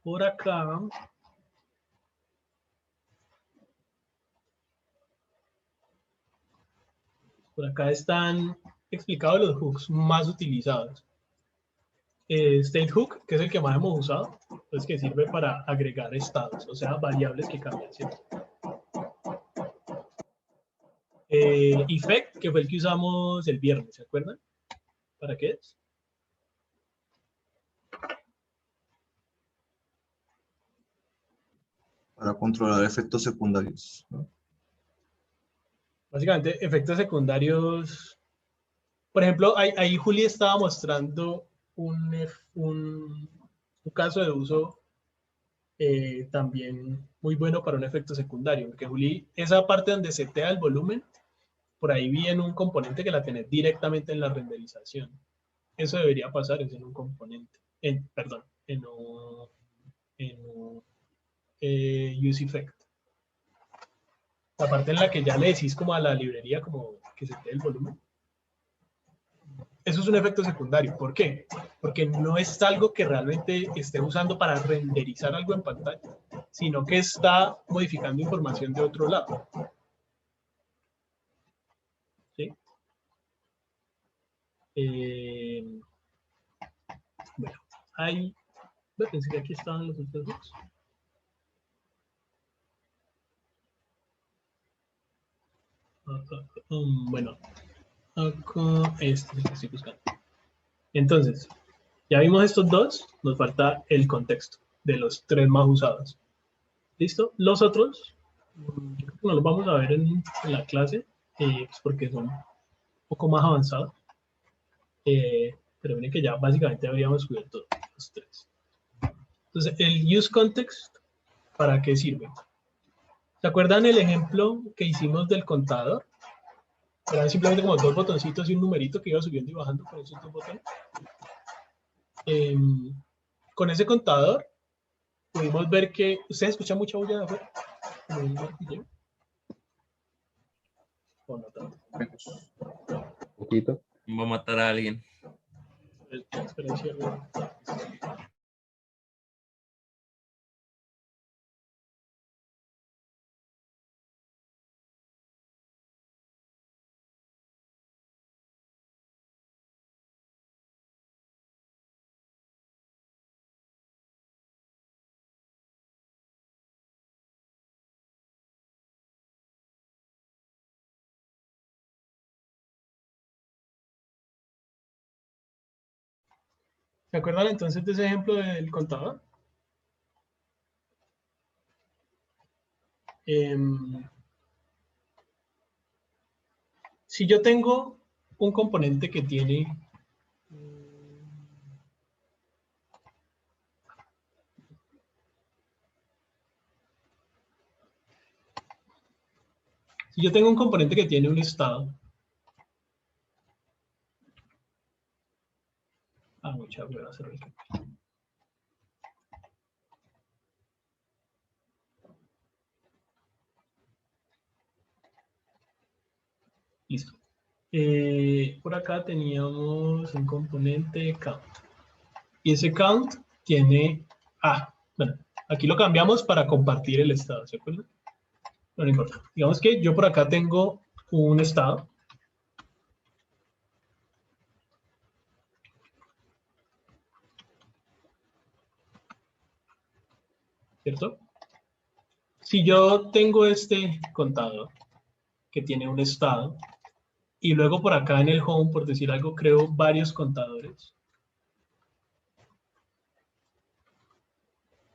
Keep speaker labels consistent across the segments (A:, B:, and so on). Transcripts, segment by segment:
A: Por acá, están explicados los hooks más utilizados. State hook, que es el que más hemos usado, pues que sirve para agregar estados, o sea, variables que cambian, ¿cierto? Effect, que fue el que usamos el viernes, ¿se acuerdan? ¿Para qué es?
B: Para controlar efectos secundarios, ¿no?
A: Básicamente, efectos secundarios. Por ejemplo, ahí Juli estaba mostrando un caso de uso también muy bueno para un efecto secundario, porque Juli, esa parte donde setea el volumen, por ahí vi en un componente que la tenés directamente en la renderización. Eso debería pasar es en un componente, perdón, en un use effect. La parte en la que ya le decís como a la librería como que setee el volumen. Eso es un efecto secundario. ¿Por qué? Porque no es algo que realmente esté usando para renderizar algo en pantalla, sino que está modificando información de otro lado. ¿Sí? Bueno, hay... Pensé que aquí estaban los otros dos. Bueno, acá este es el que estoy buscando. Entonces, ya vimos estos dos, nos falta el contexto de los tres más usados. ¿Listo? Los otros, yo creo que no los vamos a ver en la clase, pues porque son un poco más avanzados. Pero miren que ya básicamente habríamos cubierto los tres. Entonces, el use context, ¿para qué sirve? ¿Se acuerdan el ejemplo que hicimos del contador? Eran simplemente como dos botoncitos y un numerito que iba subiendo y bajando con esos dos botones. Con ese contador pudimos ver que... ¿Ustedes escuchan mucha bulla de afuera? ¿O no tanto?
C: Poquito.
D: Va a matar a alguien.
A: ¿Se acuerdan entonces de ese ejemplo del contador? Si yo tengo un componente que tiene un estado, mucha hueva hacer el cambio. Listo. Por acá teníamos un componente count. Y ese count tiene... bueno, aquí lo cambiamos para compartir el estado, ¿se acuerdan? No importa. Digamos que yo por acá tengo un estado. ¿Cierto? Si yo tengo este contador que tiene un estado, y luego por acá en el home, por decir algo, creo varios contadores.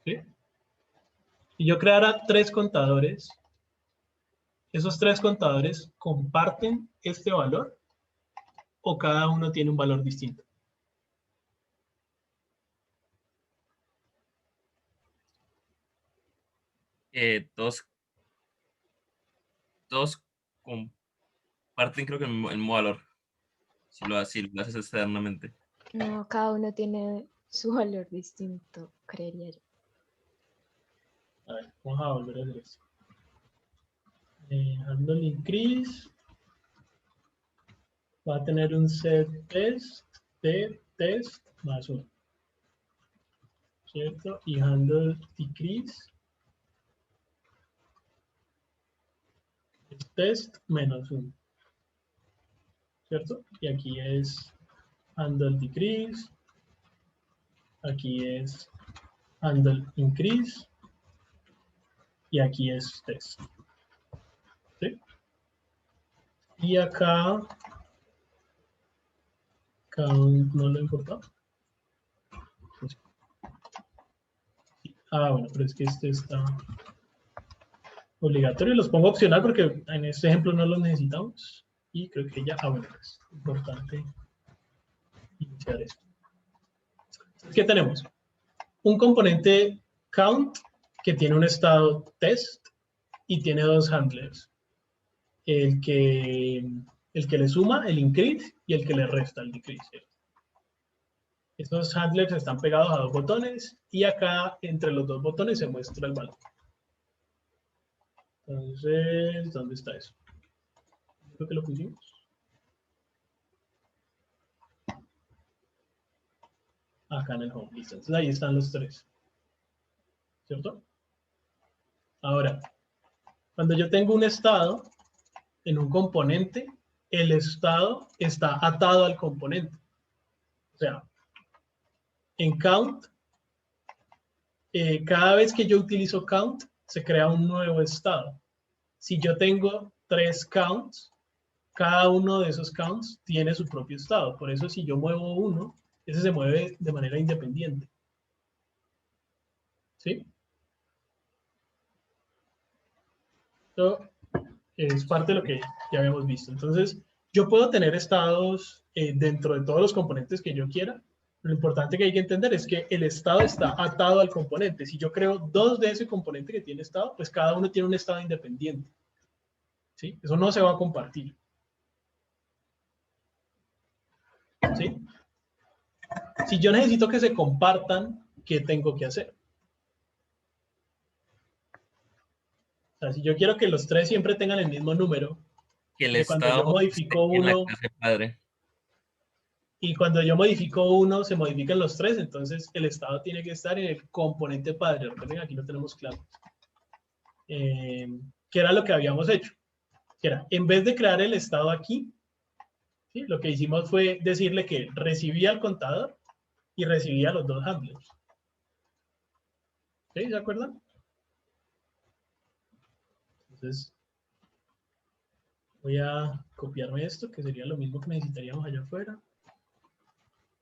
A: ¿Sí? Si yo creara tres contadores, ¿esos tres contadores comparten este valor o cada uno tiene un valor distinto?
D: Todos comparten, creo que el mismo valor. Si lo haces externamente.
E: No, cada uno tiene su valor distinto, creería yo.
A: A ver, vamos a volver a hacer esto. Handle increase. va a tener un set test de test más 1, ¿cierto? Y handle decrease es test menos 1, ¿cierto? Y aquí es handle decrease, aquí es handle increase y aquí es test, ¿sí? Y acá count no le importa. Ah, bueno, pero es que este está obligatorio. Los pongo opcional porque en este ejemplo no los necesitamos. Y creo que ya, bueno, es importante iniciar esto. ¿Qué tenemos? Un componente count que tiene un estado test y tiene dos handlers. El que le suma, el increase, y el que le resta, el decrease. Estos handlers están pegados a dos botones y acá entre los dos botones se muestra el valor. Entonces, ¿dónde está eso? Creo que lo pusimos. Acá en el home. Listo. Entonces ahí están los tres. ¿Cierto? Ahora, cuando yo tengo un estado en un componente, el estado está atado al componente. O sea, en count, cada vez que yo utilizo count, se crea un nuevo estado. Si yo tengo 3 counts, cada uno de esos counts tiene su propio estado. Por eso si yo muevo uno, ese se mueve de manera independiente. ¿Sí? Esto es parte de lo que ya habíamos visto. Entonces, yo puedo tener estados dentro de todos los componentes que yo quiera. Lo importante que hay que entender es que el estado está atado al componente. Si yo creo dos de ese componente que tiene estado, pues cada uno tiene un estado independiente. ¿Sí? Eso no se va a compartir. ¿Sí? Si yo necesito que se compartan, ¿qué tengo que hacer? O sea, si yo quiero que los tres siempre tengan el mismo número,
D: Que el
A: que cuando yo
D: estado
A: modifico
D: esté en la
A: uno,
D: clase padre.
A: y cuando yo modifico uno, se modifican los tres, entonces el estado tiene que estar en el componente padre. Recuerden, aquí no tenemos clases. ¿Qué era lo que habíamos hecho? Que era, en vez de crear el estado aquí, ¿sí? Lo que hicimos fue decirle que recibía el contador y recibía los dos handlers. ¿Sí? ¿Se acuerdan? Entonces, voy a copiarme esto, que sería lo mismo que necesitaríamos allá afuera.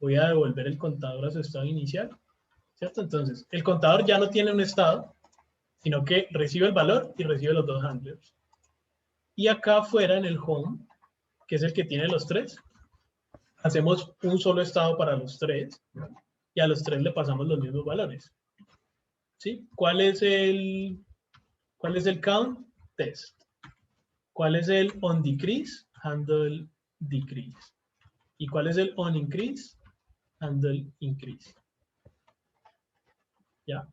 A: Voy a devolver el contador a su estado inicial, ¿cierto? Entonces, el contador ya no tiene un estado, sino que recibe el valor y recibe los dos handlers. Y acá afuera en el home, que es el que tiene los tres, hacemos un solo estado para los tres y a los tres le pasamos los mismos valores. ¿Sí? ¿Cuál es el count? Test. ¿Cuál es el on decrease? Handle decrease. ¿Y cuál es el on increase? Handle increase. ¿Ya?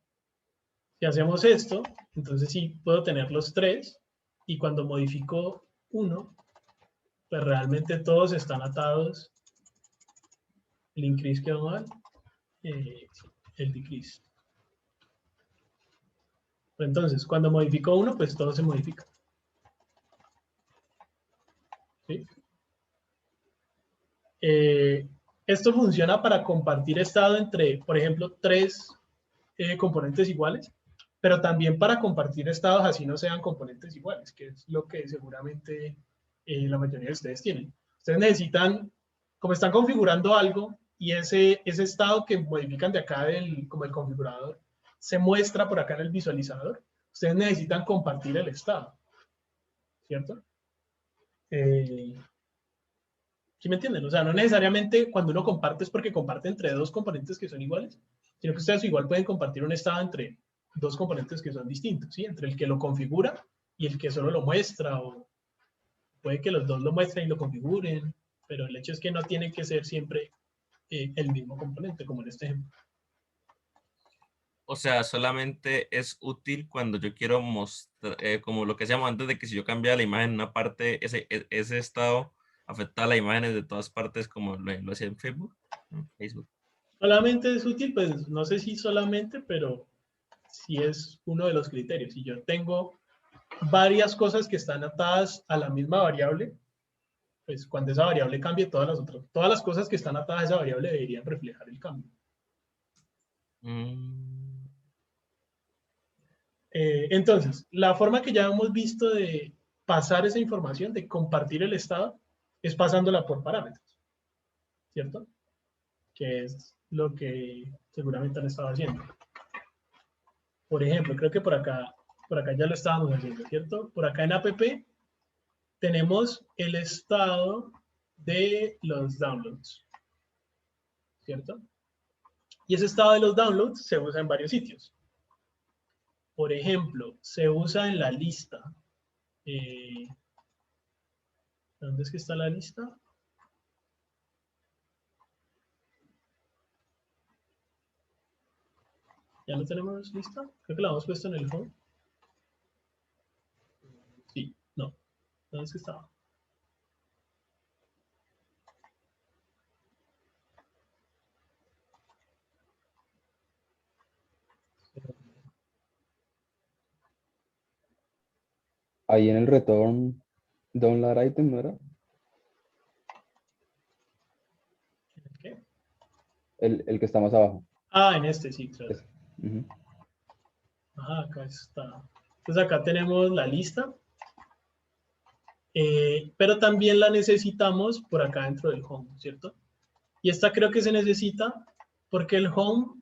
A: Si hacemos esto, entonces sí puedo tener los tres y cuando modifico uno, pues realmente todos están atados. El increase quedó mal, el decrease. Pero entonces, cuando modifico uno, pues todo se modifica. ¿Sí? Esto funciona para compartir estado entre, por ejemplo, tres componentes iguales, pero también para compartir estados así no sean componentes iguales, que es lo que seguramente la mayoría de ustedes tienen. Ustedes necesitan, como están configurando algo y ese estado que modifican de acá como el configurador se muestra por acá en el visualizador, ustedes necesitan compartir el estado, ¿cierto? ¿Sí me entienden? O sea, no necesariamente cuando uno comparte es porque comparte entre dos componentes que son iguales, sino que ustedes igual pueden compartir un estado entre dos componentes que son distintos, ¿sí? Entre el que lo configura y el que solo lo muestra, o puede que los dos lo muestren y lo configuren, pero el hecho es que no tiene que ser siempre el mismo componente, como en este ejemplo.
D: O sea, solamente es útil cuando yo quiero mostrar, como lo que decíamos antes de que si yo cambiara la imagen en una parte, ese estado afectaba las imágenes de todas partes como lo hacía en Facebook. En Facebook.
A: Solamente es útil, pues no sé si solamente, pero sí es uno de los criterios. Si yo tengo varias cosas que están atadas a la misma variable, pues cuando esa variable cambie, todas las cosas que están atadas a esa variable deberían reflejar el cambio. Entonces, la forma que ya hemos visto de pasar esa información, de compartir el estado, es pasándola por parámetros, ¿cierto? Que es lo que seguramente han estado haciendo. Por ejemplo, creo que por acá ya lo estábamos haciendo, ¿cierto? Por acá en app tenemos el estado de los downloads, ¿cierto? Y ese estado de los downloads se usa en varios sitios. Por ejemplo, se usa en la lista. ¿Dónde es que está la lista? ¿Ya no tenemos lista? Creo que la hemos puesto en el home. Sí, no. ¿Dónde es que estaba?
C: Ahí en el return, download item, ¿no era?
A: ¿Qué?
C: El que está más abajo.
A: Ah, en este, sí, claro.
C: Ese. Ujú.
A: Ajá, acá está. Entonces acá tenemos la lista. Pero también la necesitamos por acá dentro del home, ¿cierto? Y esta creo que se necesita porque el home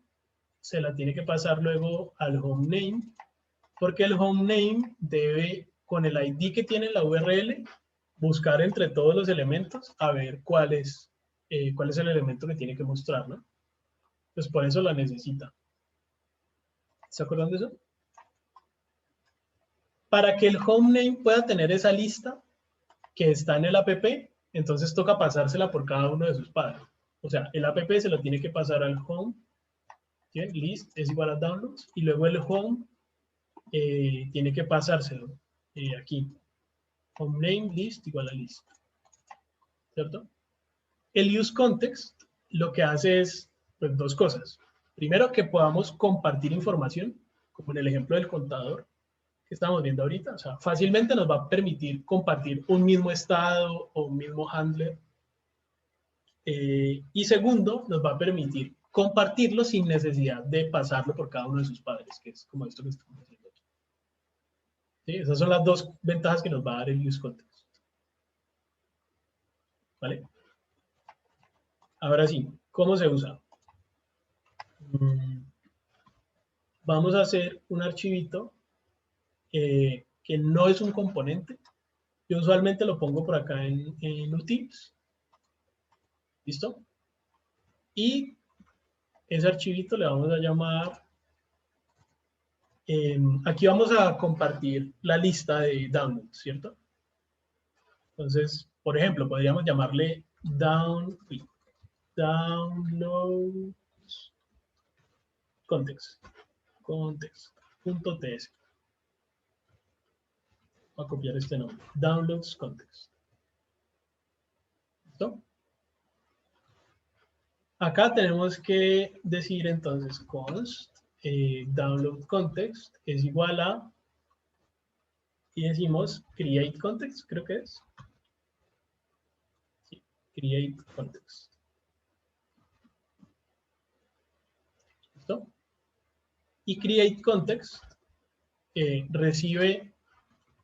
A: se la tiene que pasar luego al home name, porque el home name debe, con el ID que tiene la URL, buscar entre todos los elementos a ver cuál es el elemento que tiene que mostrar, ¿no? Pues por eso la necesita. ¿Se acuerdan de eso? Para que el home name pueda tener esa lista que está en el app, entonces toca pasársela por cada uno de sus padres. O sea, el app se lo tiene que pasar al home, ¿sí? List es igual a downloads, y luego el home tiene que pasárselo aquí. Home name list igual a list. ¿Cierto? El use context lo que hace es pues, dos cosas. Primero, que podamos compartir información, como en el ejemplo del contador que estamos viendo ahorita. O sea, fácilmente nos va a permitir compartir un mismo estado o un mismo handler. Y segundo, nos va a permitir compartirlo sin necesidad de pasarlo por cada uno de sus padres, que es como esto que estamos haciendo aquí. ¿Sí? Esas son las dos ventajas que nos va a dar el use context. ¿Vale? Ahora sí, ¿cómo se usa? Vamos a hacer un archivito que no es un componente. Yo usualmente lo pongo por acá en utils. ¿Listo? Y ese archivito le vamos a llamar, aquí vamos a compartir la lista de downloads, ¿cierto? Entonces, por ejemplo, podríamos llamarle downloads context.ts. Voy a copiar este nombre, downloads context. ¿Listo? Acá tenemos que decir entonces const download context es igual a, y decimos create context, creo que es. Sí, create context. ¿Listo? Y create context recibe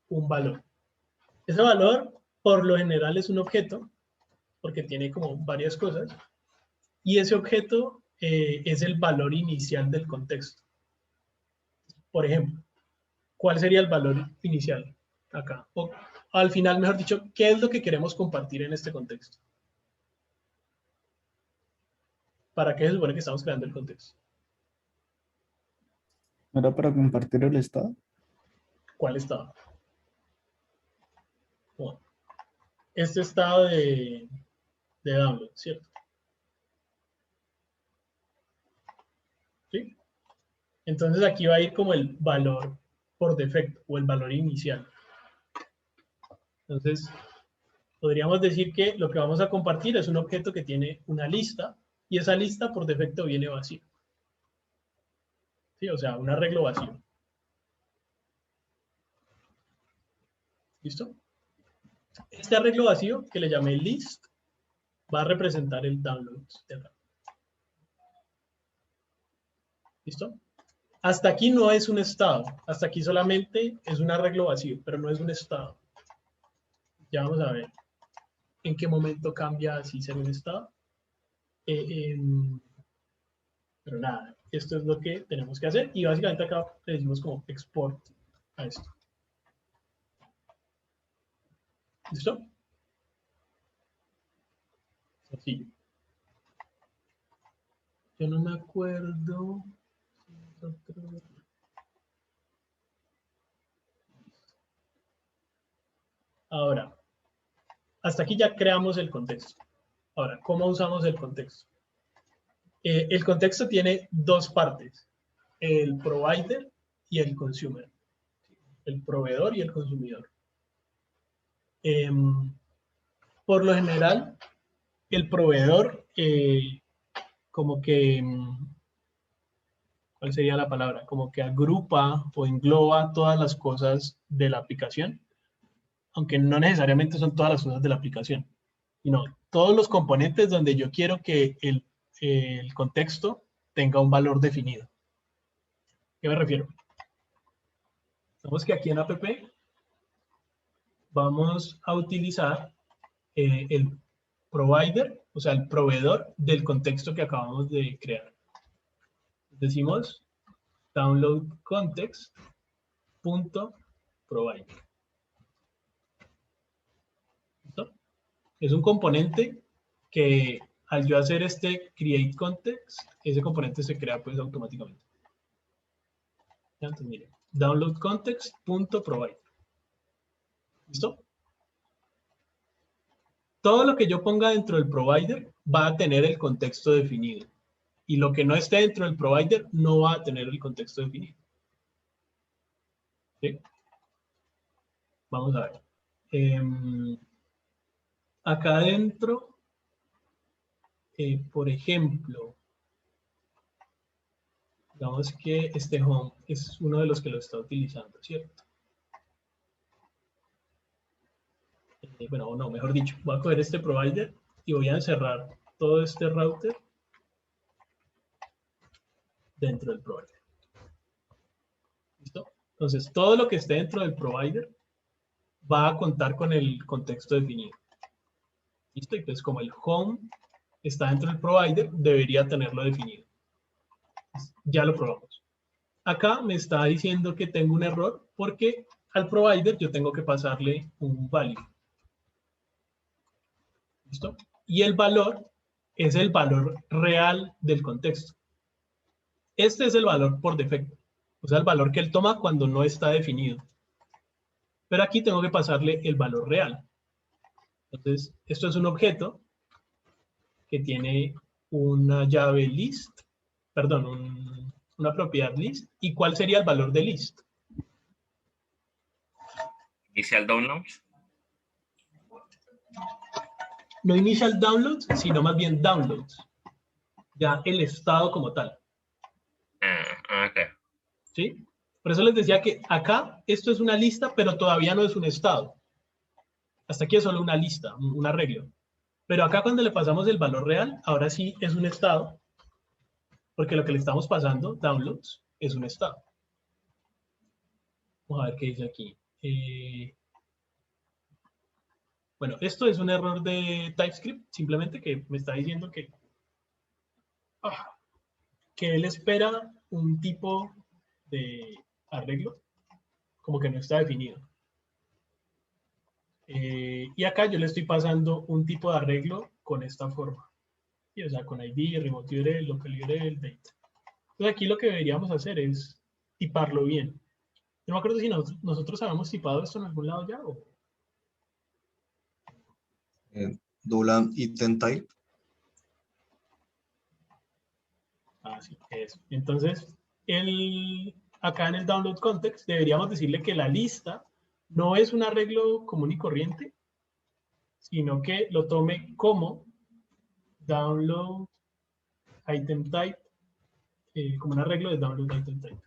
A: un valor. Ese valor, por lo general, es un objeto, porque tiene como varias cosas, y ese objeto es el valor inicial del contexto. Por ejemplo, ¿cuál sería el valor inicial acá? O al final, mejor dicho, ¿qué es lo que queremos compartir en este contexto? ¿Para qué se supone que estamos creando el contexto?
B: ¿No era para compartir el estado?
A: ¿Cuál estado? Bueno, este estado de download, ¿cierto? ¿Sí? Entonces aquí va a ir como el valor por defecto o el valor inicial. Entonces, Podríamos decir que lo que vamos a compartir es un objeto que tiene una lista y esa lista por defecto viene vacía. ¿Sí? O sea, un arreglo vacío. ¿Listo? Este arreglo vacío, que le llamé list, va a representar el download del RAM. ¿Listo? Hasta aquí no es un estado. Hasta aquí solamente es un arreglo vacío, pero no es un estado. Ya vamos a ver en qué momento cambia así ser un estado. Pero nada, esto es lo que tenemos que hacer. Y básicamente acá le decimos como export a esto. ¿Listo? Sencillo. Yo no me acuerdo. Ahora, hasta aquí ya creamos el contexto. Ahora, ¿cómo usamos el contexto? El contexto tiene dos partes, el provider y el consumer, el proveedor y el consumidor. Por lo general, el proveedor como que, ¿cuál sería la palabra? Como que agrupa o engloba todas las cosas de la aplicación, aunque no necesariamente son todas las cosas de la aplicación, sino todos los componentes donde yo quiero que el contexto tenga un valor definido. ¿A qué me refiero? Sabemos que aquí en app vamos a utilizar el provider, o sea, el proveedor del contexto que acabamos de crear. Decimos download context.provider. ¿Listo? Es un componente que al yo hacer este create context, ese componente se crea pues automáticamente. Entonces, miren, download context.provider. ¿Listo? Todo lo que yo ponga dentro del provider va a tener el contexto definido. Y lo que no esté dentro del provider no va a tener el contexto definido. ¿Sí? Vamos a ver. Acá adentro, por ejemplo, digamos que este home es uno de los que lo está utilizando, ¿cierto? Bueno, no, mejor dicho, voy a coger este provider y voy a encerrar todo este router dentro del provider. ¿Listo? Entonces, todo lo que esté dentro del provider va a contar con el contexto definido. ¿Listo? Y pues como el home está dentro del provider, debería tenerlo definido. Ya lo probamos. Acá me está diciendo que tengo un error porque al provider yo tengo que pasarle un value. ¿Listo? Y el valor es el valor real del contexto. Este es el valor por defecto. O sea, el valor que él toma cuando no está definido. Pero aquí tengo que pasarle el valor real. Entonces, esto es un objeto que tiene una llave list, perdón, una propiedad list. ¿Y cuál sería el valor de list?
D: Inicial download.
A: No initial downloads, sino más bien downloads. Ya el estado como tal.
D: Ok.
A: ¿Sí? Por eso les decía que acá esto es una lista, pero todavía no es un estado. Hasta aquí es solo una lista, un arreglo. Pero acá cuando le pasamos el valor real, ahora sí es un estado, porque lo que le estamos pasando, downloads, es un estado. Vamos a ver qué dice aquí. Bueno, esto es un error de TypeScript, simplemente que me está diciendo que él espera un tipo de arreglo como que no está definido. Y acá yo le estoy pasando un tipo de arreglo con esta forma. ¿Sí? O sea, con ID, remote URL, local URL, date. Entonces aquí lo que deberíamos hacer es tiparlo bien. No me acuerdo si nosotros habíamos tipado esto en algún lado ya o...
F: Dulan item type.
A: Ah, sí, eso. Entonces, acá en el download context deberíamos decirle que la lista no es un arreglo común y corriente, sino que lo tome como download item type, como un arreglo de download item type.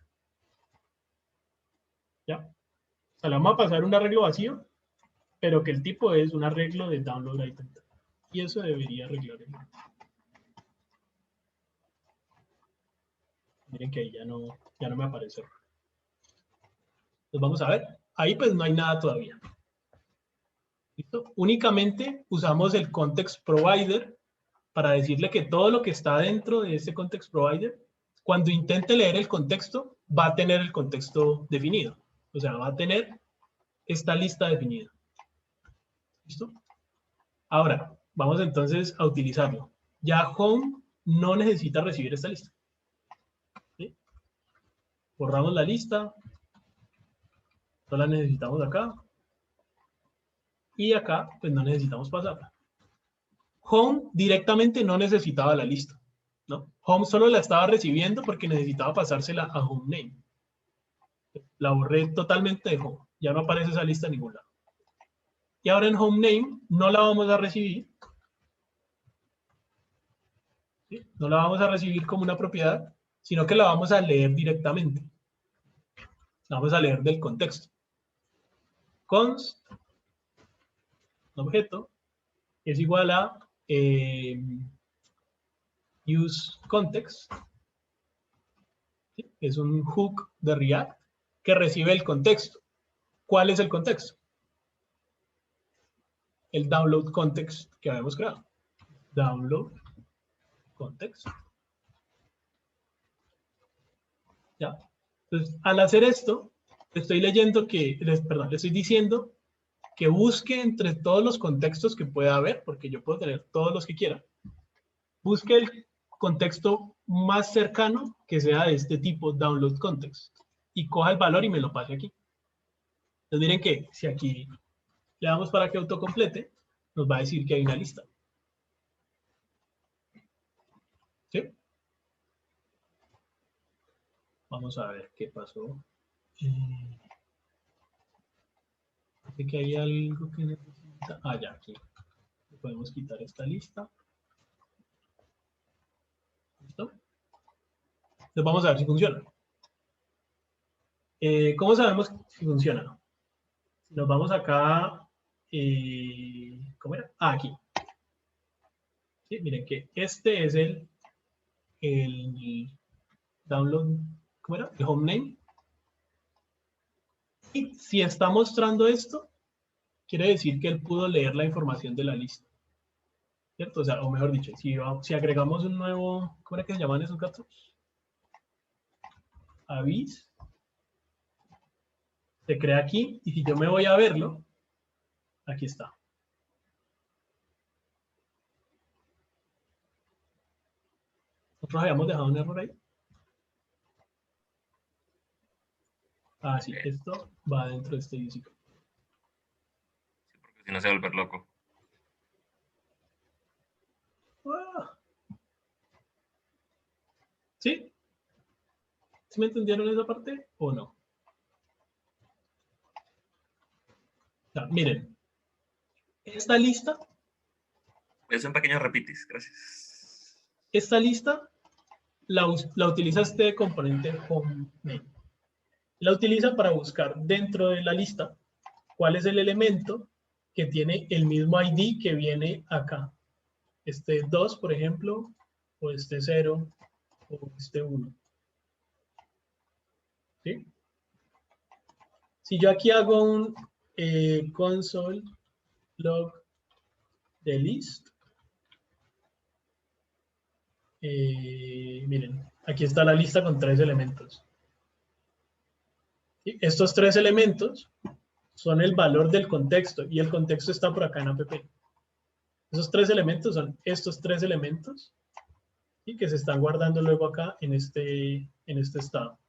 A: ¿Ya? O sea, le vamos a pasar un arreglo vacío, pero que el tipo es un arreglo de download item type. Y eso debería arreglar el. Miren que ahí ya no me aparece. Entonces vamos a ver. Ahí pues no hay nada todavía. ¿Listo? Únicamente usamos el context provider para decirle que todo lo que está dentro de ese context provider, cuando intente leer el contexto, va a tener el contexto definido. O sea, va a tener esta lista definida. ¿Listo? Ahora, vamos entonces a utilizarlo. Ya Home no necesita recibir esta lista. ¿Sí? Borramos la lista. No la necesitamos acá. Y acá, pues no necesitamos pasarla. Home directamente no necesitaba la lista, ¿no? Home solo la estaba recibiendo porque necesitaba pasársela a Home Name. La borré totalmente de Home. Ya no aparece esa lista en ningún lado. Y ahora en Home Name no la vamos a recibir. ¿Sí? No la vamos a recibir como una propiedad, sino que la vamos a leer directamente. La vamos a leer del contexto. Const, objeto, es igual a use context. ¿Sí? Es un hook de React que recibe el contexto. ¿Cuál es el contexto? El download context que habíamos creado. Download context. ¿Ya? Entonces, al hacer esto, le estoy leyendo que, perdón, le estoy diciendo que busque entre todos los contextos que pueda haber, porque yo puedo tener todos los que quiera. Busque el contexto más cercano que sea de este tipo, download context, y coja el valor y me lo pase aquí. Entonces miren que si aquí le damos para que autocomplete, nos va a decir que hay una lista. ¿Sí? Vamos a ver qué pasó. Parece que hay algo que necesita. Ah, ya, aquí. Podemos quitar esta lista. ¿Listo? Entonces vamos a ver si funciona. ¿Cómo sabemos si funciona? Nos vamos acá. ¿Cómo era? Ah, aquí. ¿Sí? Miren que este es el download. ¿Cómo era? El home name. Y si está mostrando esto, quiere decir que él pudo leer la información de la lista. ¿Cierto? O sea, o mejor dicho, si agregamos un nuevo, ¿cómo era que se llaman esos gatos? Avis. Se crea aquí, y si yo me voy a verlo, aquí está. ¿Nosotros habíamos dejado un error ahí? Ah, sí, esto va dentro de este disco.
D: Sí, porque si no se va a volver loco.
A: ¿Sí? ¿Sí me entendieron esa parte o no? Ya, miren, esta lista
D: Es un pequeño repitis, gracias.
A: la utiliza este componente home name. La utiliza para buscar dentro de la lista cuál es el elemento que tiene el mismo ID que viene acá. Este 2, por ejemplo, o este 0, o este 1. ¿Sí? Si yo aquí hago un console log de list, miren, aquí está la lista con 3 elementos. ¿Sí? Estos 3 elementos son el valor del contexto, y el contexto está por acá en app. Esos 3 elementos son estos 3 elementos, ¿sí? Que se están guardando luego acá en este estado.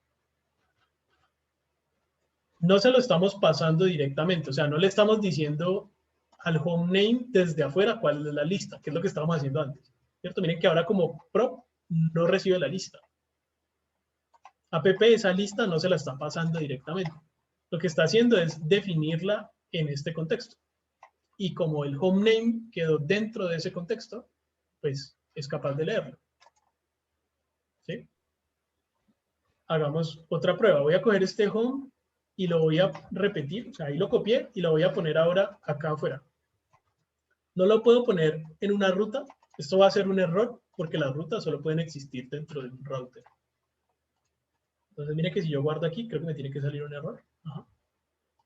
A: No se lo estamos pasando directamente, o sea, no le estamos diciendo al home name desde afuera cuál es la lista, que es lo que estábamos haciendo antes. ¿Cierto? Miren que ahora como prop no recibe la lista. App esa lista no se la está pasando directamente. Lo que está haciendo es definirla en este contexto. y como el home name quedó dentro de ese contexto, pues es capaz de leerlo. ¿Sí? Hagamos otra prueba. Voy a coger este home y lo voy a repetir. O sea, ahí lo copié y lo voy a poner ahora acá afuera. No lo puedo poner en una ruta. Esto va a ser un error porque las rutas solo pueden existir dentro de un router. Entonces, mire que si yo guardo aquí, creo que me tiene que salir un error. Ajá.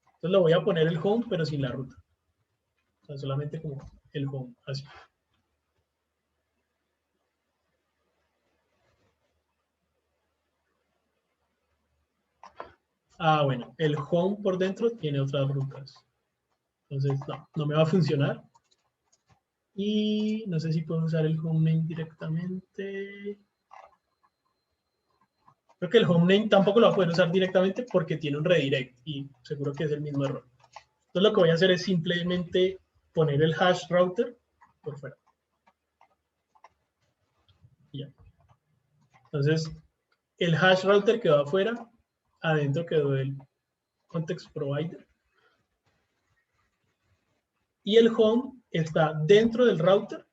A: Entonces, lo voy a poner el home, pero sin la ruta. O sea, solamente como el home, así. Ah, bueno, el home por dentro tiene otras rutas. Entonces, no me va a funcionar. Y no sé si puedo usar el home name directamente. Creo que el home name tampoco lo va a poder usar directamente porque tiene un redirect y seguro que es el mismo error. Entonces lo que voy a hacer es simplemente poner el hash router por fuera. Y ya. Entonces, el hash router quedó afuera, adentro quedó el context provider. Y el home está dentro del router,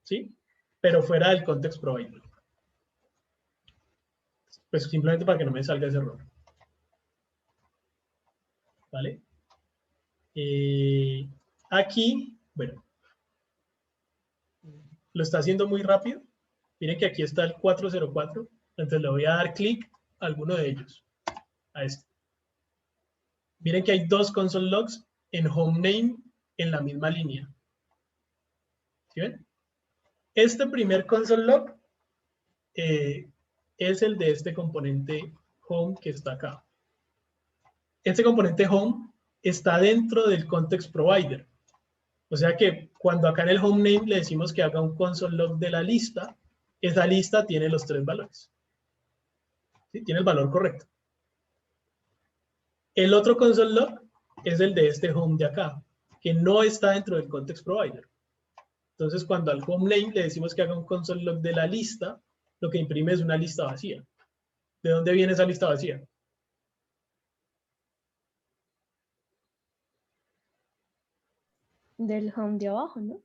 A: ¿sí? Pero fuera del context provider. Pues simplemente para que no me salga ese error. ¿Vale? Aquí, bueno, lo está haciendo muy rápido. Miren que aquí está el 404. Entonces le voy a dar clic a alguno de ellos. A este. Miren que hay dos console logs en home name en la misma línea. ¿Sí ven? Este primer console log es el de este componente home que está acá. Este componente home está dentro del context provider. O sea que cuando acá en el home name le decimos que haga un console log de la lista, esa lista tiene los tres valores. ¿Sí? Tiene el valor correcto. El otro console log es el de este home de acá, que no está dentro del context provider. Entonces, cuando al home name le decimos que haga un console log de la lista, lo que imprime es una lista vacía. ¿De dónde viene esa lista vacía?
E: Del home de abajo, ¿no?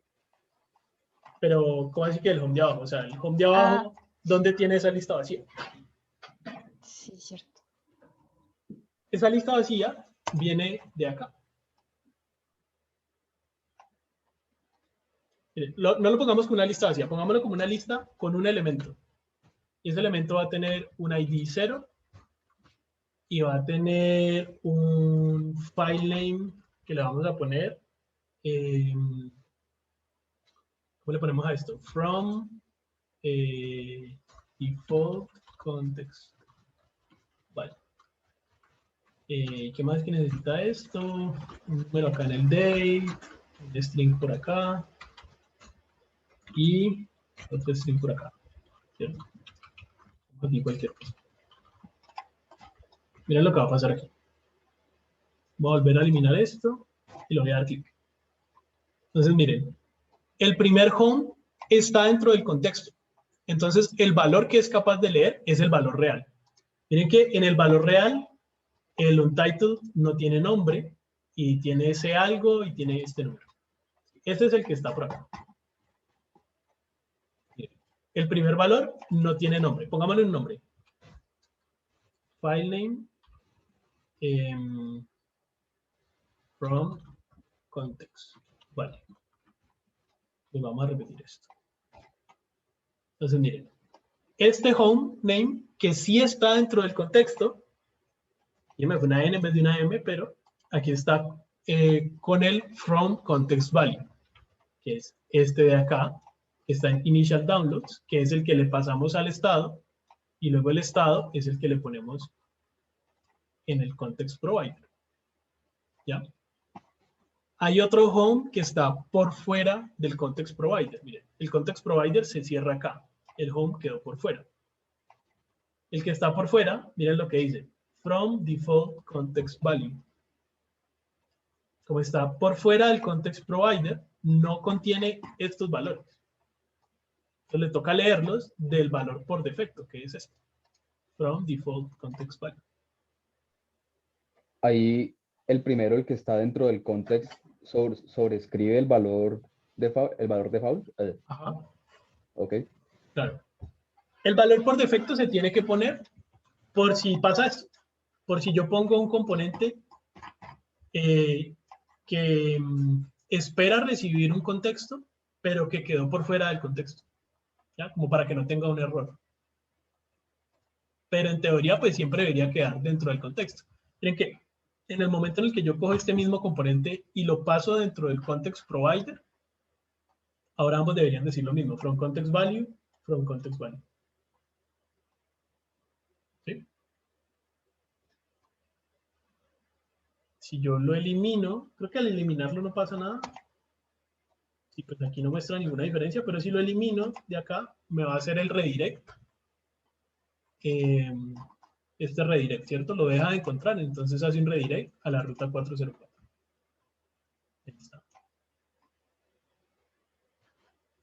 A: Pero, ¿cómo así que el home de abajo? O sea, el home de abajo, ¿dónde tiene esa lista vacía?
E: Sí, cierto.
A: Esa lista vacía viene de acá. Miren, no lo pongamos como una lista vacía, pongámoslo como una lista con un elemento. Y ese elemento va a tener un ID 0 y va a tener un file name que le vamos a poner. ¿Cómo le ponemos a esto? From default context. Vale. ¿Qué más que necesita esto? Un número acá en el date, un string por acá y otro string por acá. ¿Cierto? Aquí cualquier cosa. Miren lo que va a pasar aquí. Voy a volver a eliminar esto y le voy a dar clic. Entonces, miren, el primer home está dentro del contexto. Entonces, el valor que es capaz de leer es el valor real. Miren que en el valor real, el untitled no tiene nombre y tiene ese algo y tiene este número. Este es el que está por acá. El primer valor no tiene nombre. Pongámosle un nombre. File name from context. Vale. Y vamos a repetir esto. Entonces, miren. Este home name, que sí está dentro del contexto, y me fue una N en vez de una M, pero aquí está con el from context value, que es este de acá, que está en initial downloads, que es el que le pasamos al estado, y luego el estado es el que le ponemos en el context provider. ¿Ya? Hay otro home que está por fuera del context provider. Miren, el context provider se cierra acá. El home quedó por fuera. El que está por fuera, miren lo que dice. From default context value. Como está por fuera del context provider, no contiene estos valores. Entonces le toca leerlos del valor por defecto, que es este. From default context value.
C: Ahí el primero, el que está dentro del context, sobrescribe el valor de default.
A: Ajá,
C: Ok.
A: claro. El valor por defecto se tiene que poner por si pasa esto. Por si yo pongo un componente que espera recibir un contexto, pero que quedó por fuera del contexto, ¿ya? Como para que no tenga un error. Pero en teoría, pues siempre debería quedar dentro del contexto. Miren que en el momento en el que yo cojo este mismo componente y lo paso dentro del context provider, ahora ambos deberían decir lo mismo, from context value, from context value. ¿Sí? Si yo lo elimino, creo que al eliminarlo no pasa nada. Sí, pues aquí no muestra ninguna diferencia, pero si lo elimino de acá, me va a hacer el redirect. Este redirect, ¿cierto? Lo deja de encontrar, entonces hace un redirect a la ruta 404. Ahí está.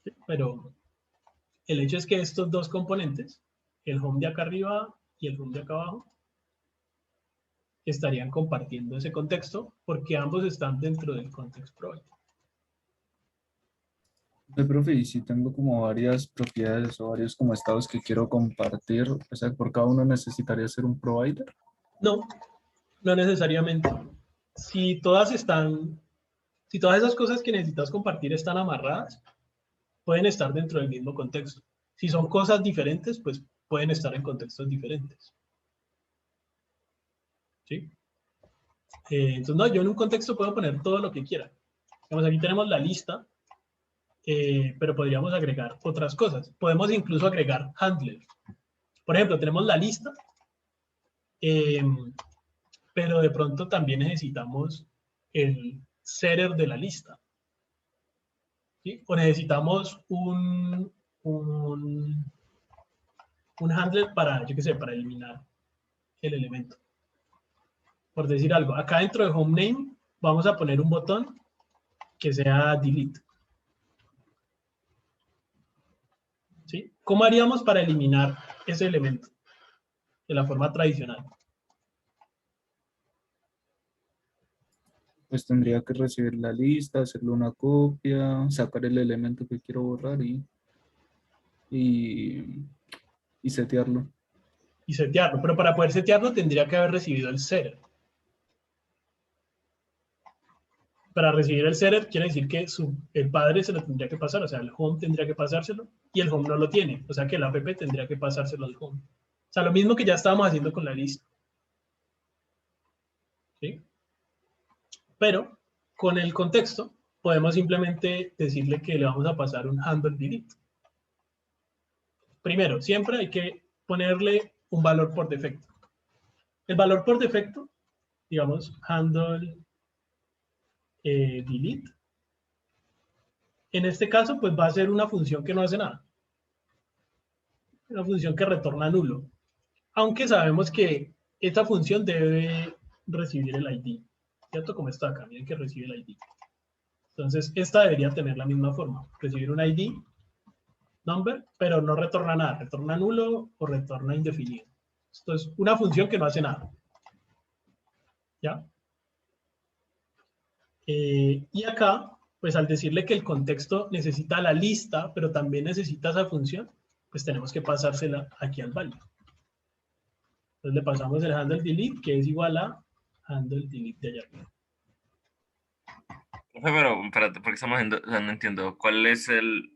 A: Sí, pero el hecho es que estos dos componentes, el home de acá arriba y el home de acá abajo, estarían compartiendo ese contexto porque ambos están dentro del context provider.
B: Profe, y si tengo como varias propiedades o varios como estados que quiero compartir, o sea, por cada uno necesitaría ser un provider.
A: No, no necesariamente. Si todas esas cosas que necesitas compartir están amarradas, pueden estar dentro del mismo contexto. Si son cosas diferentes, pues pueden estar en contextos diferentes. ¿Sí? Entonces, no, yo en un contexto puedo poner todo lo que quiera. Digamos, aquí tenemos la lista, pero podríamos agregar otras cosas. Podemos incluso agregar handlers. Por ejemplo, tenemos la lista, pero de pronto también necesitamos el setter de la lista. ¿Sí? O necesitamos un handler para, yo qué sé, para eliminar el elemento. Por decir algo, acá dentro de home name vamos a poner un botón que sea delete. ¿Sí? ¿Cómo haríamos para eliminar ese elemento? De la forma tradicional.
B: Pues tendría que recibir la lista, hacerle una copia, sacar el elemento que quiero borrar y setearlo.
A: Y setearlo. Pero para poder setearlo tendría que haber recibido el setter. Para recibir el setter quiere decir que el padre se lo tendría que pasar, o sea, el home tendría que pasárselo y el home no lo tiene, o sea que el app tendría que pasárselo al home. O sea, lo mismo que ya estábamos haciendo con la lista. ¿Sí? Pero con el contexto podemos simplemente decirle que le vamos a pasar un handle delete. Primero, siempre hay que ponerle un valor por defecto. El valor por defecto, digamos, handle delete. En este caso, pues va a ser una función que no hace nada. Una función que retorna nulo. Aunque sabemos que esta función debe recibir el ID. ¿Cierto? Como está acá, miren que recibe el ID. Entonces, esta debería tener la misma forma. Recibir un ID, number, pero no retorna nada. Retorna nulo o retorna indefinido. Esto es una función que no hace nada. ¿Ya? Y acá, pues al decirle que el contexto necesita la lista, pero también necesita esa función, pues tenemos que pasársela aquí al value. Entonces le pasamos el handle delete, que es igual a handle delete de allá arriba.
D: Profe, pero espérate, porque estamos haciendo, o sea, no entiendo. ¿Cuál es el...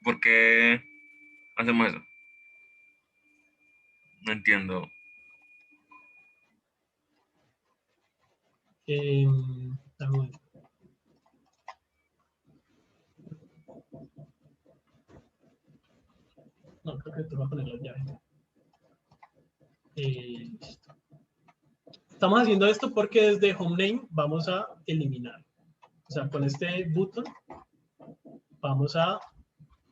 D: ¿Por qué hacemos eso? No entiendo.
A: Dame un momento. No, creo que te voy a poner las llaves. Listo. Estamos haciendo esto porque desde homename vamos a eliminar. O sea, con este botón vamos a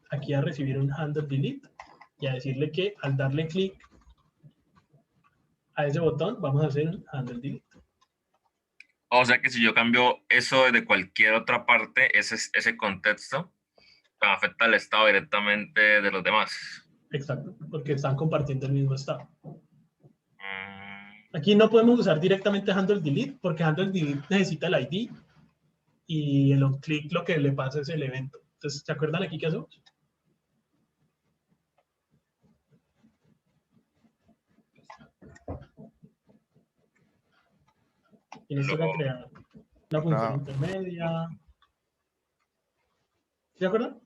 A: aquí a recibir un handle delete y a decirle que al darle clic a ese botón vamos a hacer un handle delete.
D: O sea que si yo cambio eso de cualquier otra parte, ese contexto afecta al estado directamente de los demás.
A: Exacto, porque están compartiendo el mismo estado. Aquí no podemos usar directamente handle delete porque handle delete necesita el ID y el onClick lo que le pasa es el evento. Entonces, ¿se acuerdan aquí qué hacemos? Y esto era crear una función intermedia. ¿Se acuerdan?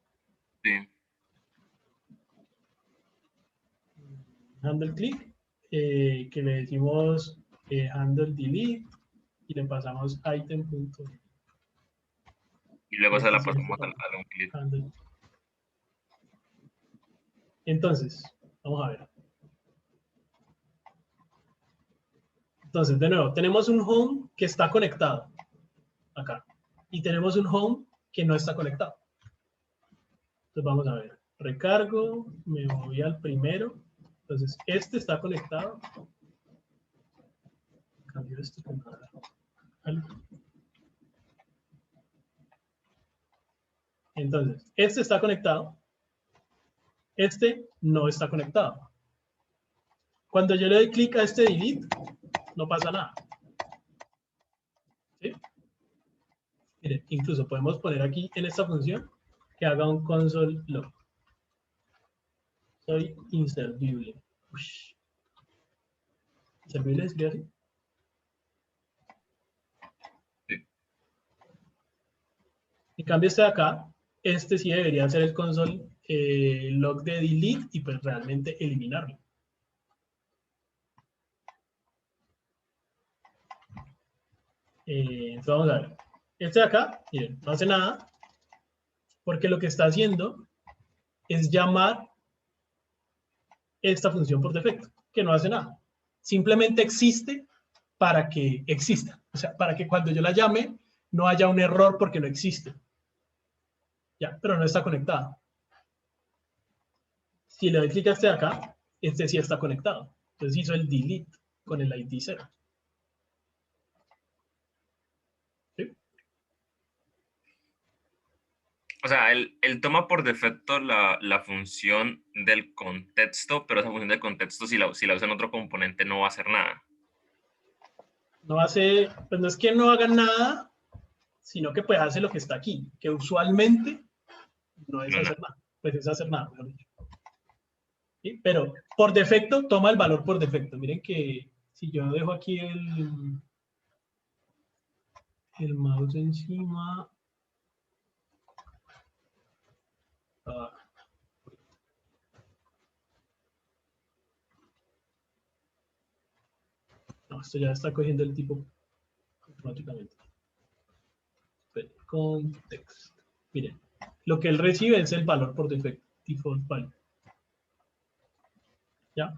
D: Sí.
A: Handle click, que le decimos handle delete y le pasamos item.
D: Y luego se la pasamos al onClick.
A: Handle. Entonces, vamos a ver. Entonces, de nuevo, tenemos un home que está conectado acá y tenemos un home que no está conectado. Entonces vamos a ver. Recargo, me voy al primero. Entonces, este está conectado. Cambio esto con algo. Entonces, este está conectado. Este no está conectado. Cuando yo le doy clic a este delete, no pasa nada. ¿Sí? Miren, incluso podemos poner aquí en esta función que haga un console log. Soy inservible. Ush. ¿Inservible es así?
D: Sí.
A: En cambio este de acá, este sí debería ser el console log de delete y pues realmente eliminarlo. Entonces vamos a ver. Este de acá, miren, no hace nada porque lo que está haciendo es llamar esta función por defecto, que no hace nada. Simplemente existe para que exista. O sea, para que cuando yo la llame no haya un error porque no existe. Ya, pero no está conectada. Si le doy clic a este de acá, este sí está conectado. Entonces hizo el delete con el ID 0. ¿Sí?
D: O sea, él toma por defecto la función del contexto, pero esa función del contexto, si la usa en otro componente, no va a hacer nada.
A: No hace, pues no es que no haga nada, sino que pues hace lo que está aquí, que usualmente no es hacer nada, pues es hacer nada, mejor dicho. ¿Sí? Pero por defecto toma el valor por defecto. Miren que si yo dejo aquí el mouse encima, no, esto ya está cogiendo el tipo automáticamente. Context. Miren, lo que él recibe es el valor por defecto, default value. ¿Ya?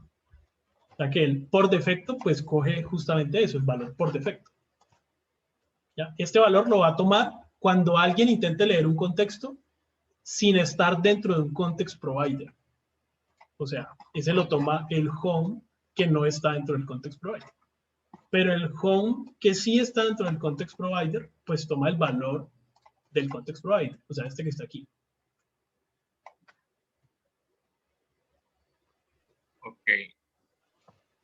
A: O sea que él por defecto pues coge justamente eso, el valor por defecto. ¿Ya? Este valor lo va a tomar cuando alguien intente leer un contexto sin estar dentro de un context provider. O sea, ese lo toma el home que no está dentro del context provider. Pero el home que sí está dentro del context provider, pues toma el valor del context provider, o sea, este que está aquí.
D: Ok.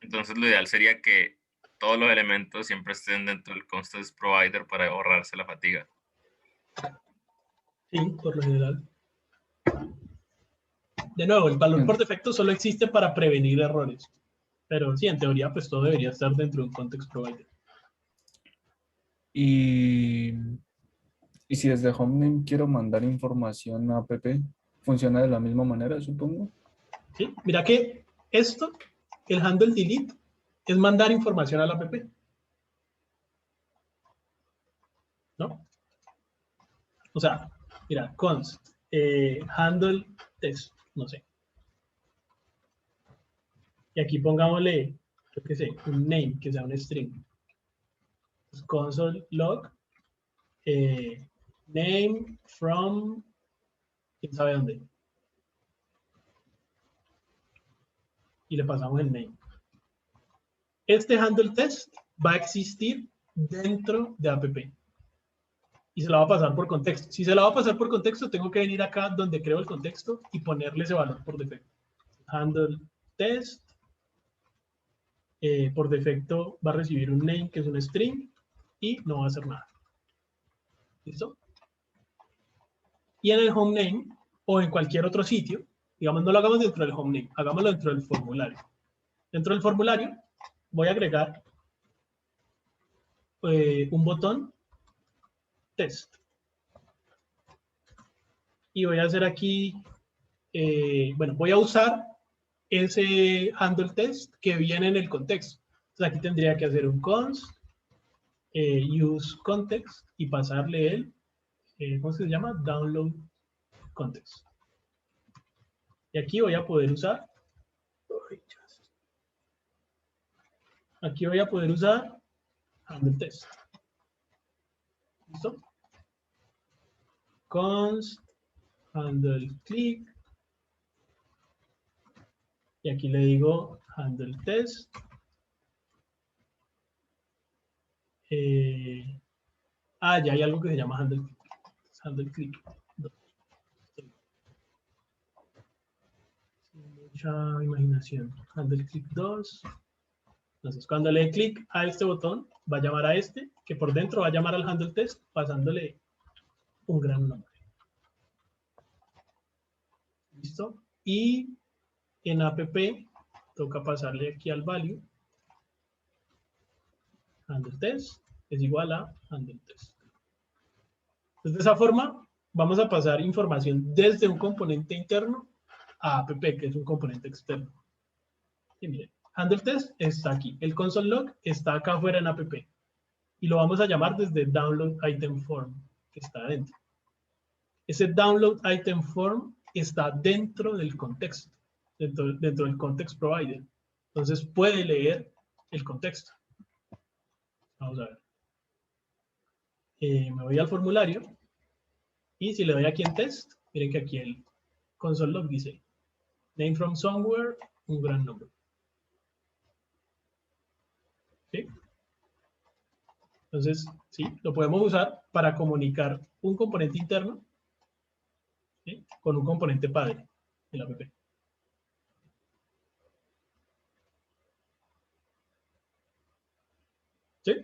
D: Entonces lo ideal sería que todos los elementos siempre estén dentro del context provider para ahorrarse la fatiga.
A: Sí, por lo general. De nuevo, el valor por defecto solo existe para prevenir errores. Pero sí, en teoría, pues todo debería estar dentro de un context provider.
B: Y si desde HomeName quiero mandar información a app, ¿funciona de la misma manera, supongo?
A: ¿Sí? Mira que esto, el handle delete, es mandar información a la app. ¿No? O sea, mira, const, handle test, no sé. Y aquí pongámosle, yo qué sé, un name, que sea un string. Pues console log, name from, quién sabe dónde. Y le pasamos el name. Este handle test va a existir dentro de app. Y se la va a pasar por contexto. Si se la va a pasar por contexto, tengo que venir acá donde creo el contexto y ponerle ese valor por defecto. Handle test. por defecto va a recibir un name que es un string y no va a hacer nada. ¿Listo? Y en el home name o en cualquier otro sitio, digamos, no lo hagamos dentro del home name, hagámoslo dentro del formulario. Dentro del formulario voy a agregar un botón test. Y voy a hacer aquí, bueno, voy a usar ese handle test que viene en el contexto. Entonces aquí tendría que hacer un const, use context y pasarle el, ¿cómo se llama? Download context. Y aquí voy a poder usar, handle test. ¿Listo? Const handle click. Y aquí le digo handle test. Ya hay algo que se llama handle click. Handle click. Mucha imaginación. Handle click 2. Entonces, cuando le dé clic a este botón, va a llamar a este, que por dentro va a llamar al handle test, pasándole un gran nombre. ¿Listo? Y en app toca pasarle aquí al value handle test es igual a handle test. Entonces, de esa forma, vamos a pasar información desde un componente interno a app, que es un componente externo. Y miren, handle test está aquí. El console log está acá afuera en app. Y lo vamos a llamar desde download item form, que está adentro. Ese download item form está dentro del contexto, dentro del context provider. Entonces puede leer el contexto. Vamos a ver. Me voy al formulario y si le doy aquí en test, miren que aquí el console log dice name from somewhere, un gran número. ¿Sí? Entonces, sí, lo podemos usar para comunicar un componente interno, ¿sí?, con un componente padre de la app. ¿Sí?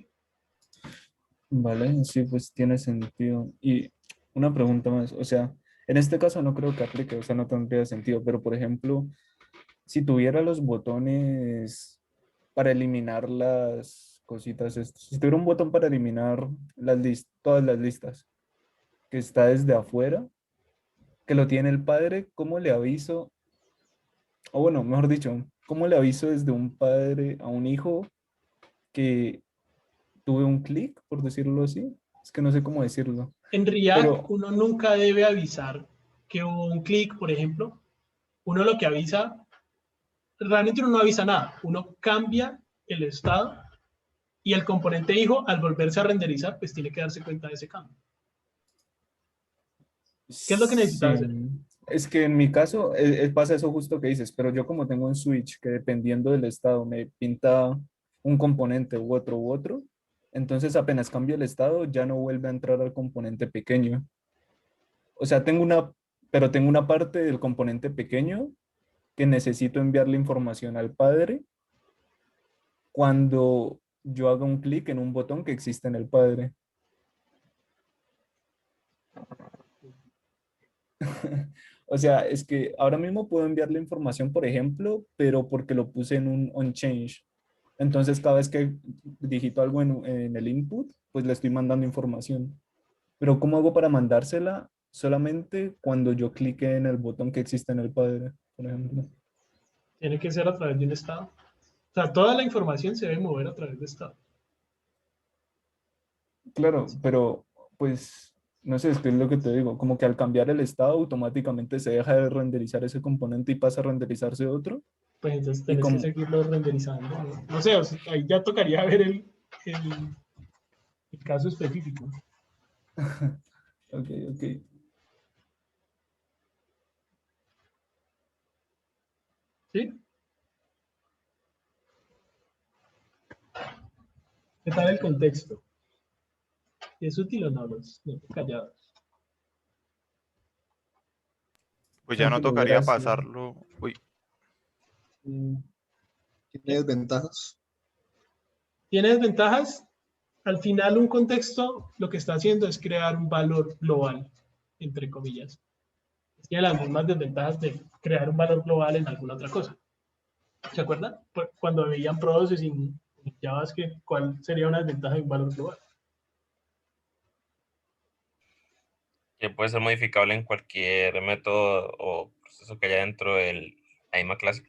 B: Vale, sí, pues tiene sentido. Y una pregunta más, o sea, en este caso no creo que aplique, o sea, no tendría sentido, pero por ejemplo, si tuviera los botones para eliminar las cositas, si tuviera un botón para eliminar todas las listas, que está desde afuera, que lo tiene el padre, ¿cómo le aviso? O bueno, mejor dicho, ¿cómo le aviso desde un padre a un hijo que tuve un clic, por decirlo así? Es que no sé cómo decirlo.
A: En React,
B: Pero,
A: uno nunca debe avisar que hubo un clic, por ejemplo. Uno lo que avisa, realmente uno no avisa nada. Uno cambia el estado y el componente hijo, al volverse a renderizar, pues tiene que darse cuenta de ese cambio. ¿Qué es lo que necesitas
B: sí,
A: hacer?
B: es que en mi caso pasa eso justo que dices, pero yo como tengo un switch que dependiendo del estado me pinta un componente u otro, entonces apenas cambio el estado ya no vuelve a entrar al componente pequeño. O sea, pero tengo una parte del componente pequeño que necesito enviarle información al padre cuando yo haga un clic en un botón que existe en el padre. O sea, es que ahora mismo puedo enviarle información, por ejemplo, pero porque lo puse en un onChange. Entonces, cada vez que digito algo en el input, pues le estoy mandando información. Pero ¿cómo hago para mandársela? Solamente cuando yo clique en el botón que existe en el padre, por ejemplo.
A: Tiene que ser a través de un estado. O sea, toda la información se debe mover a través de estado.
B: Claro, pero pues no sé, es que es lo que te digo, como que al cambiar el estado automáticamente se deja de renderizar ese componente y pasa a renderizarse otro.
A: Pues entonces
B: Y
A: tenés que
B: como,
A: seguirlo renderizando. No sé, o sea, ahí ya tocaría ver el caso específico.
B: ok, ok.
A: ¿Sí? ¿Qué tal el contexto? ¿Es útil o no? No callados.
G: Pues ya no tocaría pasarlo. Uy,
F: ¿Tiene desventajas?
A: ¿Tiene desventajas? Al final, un contexto lo que está haciendo es crear un valor global, entre comillas. Tiene las mismas desventajas de crear un valor global en alguna otra cosa. ¿Se acuerdan? Cuando veían processing en JavaScript, ¿cuál sería una desventaja de un valor global?
D: Que puede ser modificable en cualquier método o proceso que haya dentro de la misma clase.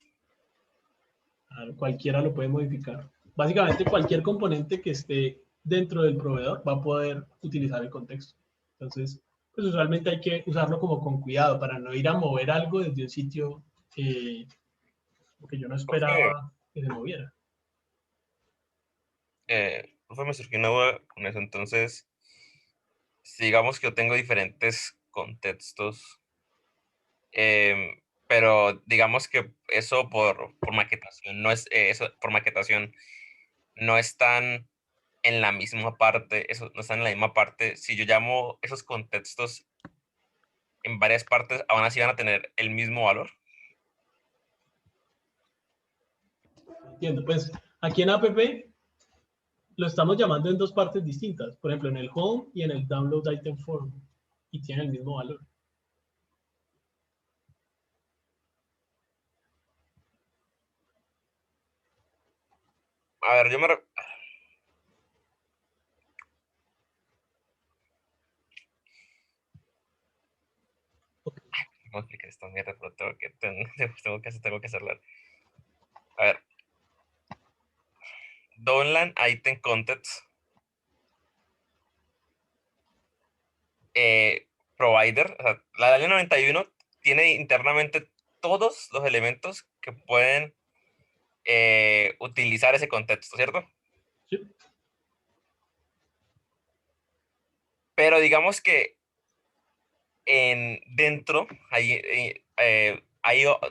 A: Cualquiera lo puede modificar. Básicamente, cualquier componente que esté dentro del proveedor va a poder utilizar el contexto. Entonces, pues usualmente hay que usarlo como con cuidado para no ir a mover algo desde un sitio que yo no esperaba que se moviera.
D: Profe, me surgió una duda con eso. Entonces, si digamos que yo tengo diferentes contextos, pero digamos que eso por maquetación no es eso por maquetación no están en la misma parte, eso no están en la misma parte. Si yo llamo esos contextos en varias partes, aún así van a tener el mismo valor.
A: Entiendo. Pues aquí en app lo estamos llamando en dos partes distintas. Por ejemplo, en el home y en el download item form. Y tiene el mismo valor.
D: A ver, yo me... ¿Cómo explicar esta mierda? Pero tengo que hacerla. A ver. Downland item context. Provider. O sea, la DALI 91 tiene internamente todos los elementos que pueden utilizar ese contexto, ¿cierto?
A: ¿Sí?
D: Pero digamos que dentro,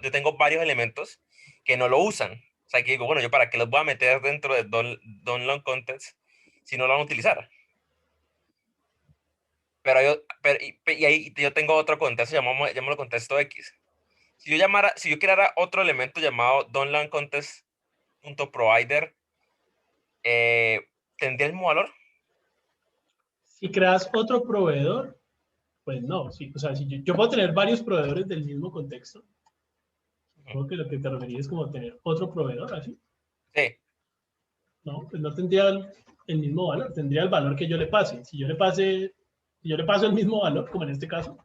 D: yo tengo varios elementos que no lo usan. O sea, que digo, bueno, yo para qué los voy a meter dentro de Download Context si no lo van a utilizar. Y ahí yo tengo otro contexto, llamémoslo contexto X. Si yo creara otro elemento llamado Download Context.provider, ¿tendría el mismo valor?
A: Si creas otro proveedor, pues no. Sí, o sea, si yo puedo tener varios proveedores del mismo contexto. Supongo que lo que te referías es como tener otro proveedor, así.
D: Sí.
A: No, pues no tendría el mismo valor, tendría el valor que yo le pase. Si yo le paso el mismo valor, como en este caso,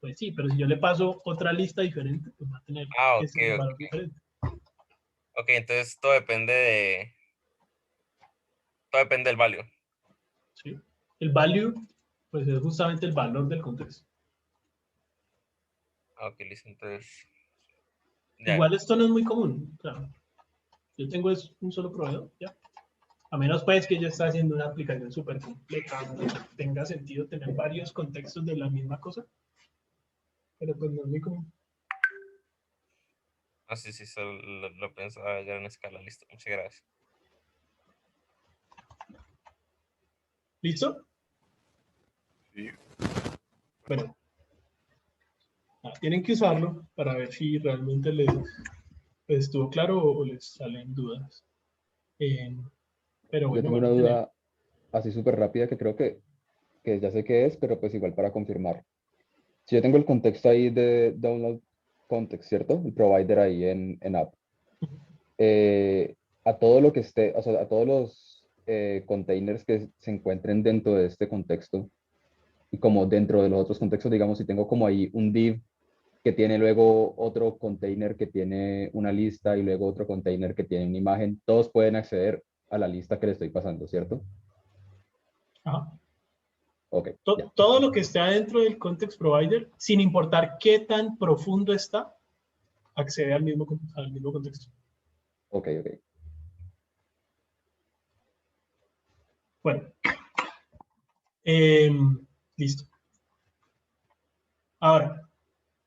A: pues sí, pero si yo le paso otra lista diferente, pues va a tener
D: Ok,
A: ese valor
D: ok.
A: diferente.
D: Ok, entonces todo depende del value.
A: ¿Sí? El value, pues es justamente el valor del contexto.
D: Ok, listo, entonces... Ya.
A: Igual esto no es muy común. O sea, yo tengo un solo proveedor, ya. A menos pues que yo esté haciendo una aplicación súper compleja, donde tenga sentido tener varios contextos de la misma cosa. Pero pues no es muy común.
D: Ah, sí, solo lo pensaba ya en escala, listo, muchas gracias.
A: ¿Listo?
G: Sí.
A: Bueno, tienen que usarlo para ver si realmente les estuvo claro o les salen dudas. Pero
C: Yo
A: bueno,
C: tengo
A: van
C: una
A: a tener.
C: duda así súper rápida que creo que ya sé qué es, pero pues igual para confirmar. Si yo tengo el contexto ahí de download context, ¿cierto? El provider ahí en app. A todo lo que esté, o sea, a todos los containers que se encuentren dentro de este contexto y como dentro de los otros contextos, digamos, si tengo como ahí un div que tiene luego otro container que tiene una lista y luego otro container que tiene una imagen, todos pueden acceder a la lista que le estoy pasando, ¿cierto?
A: Ajá.
C: Ok, ya.
A: Todo lo que esté dentro del context provider, sin importar qué tan profundo está, accede al mismo contexto.
C: Ok, ok.
A: Bueno, listo. Ahora,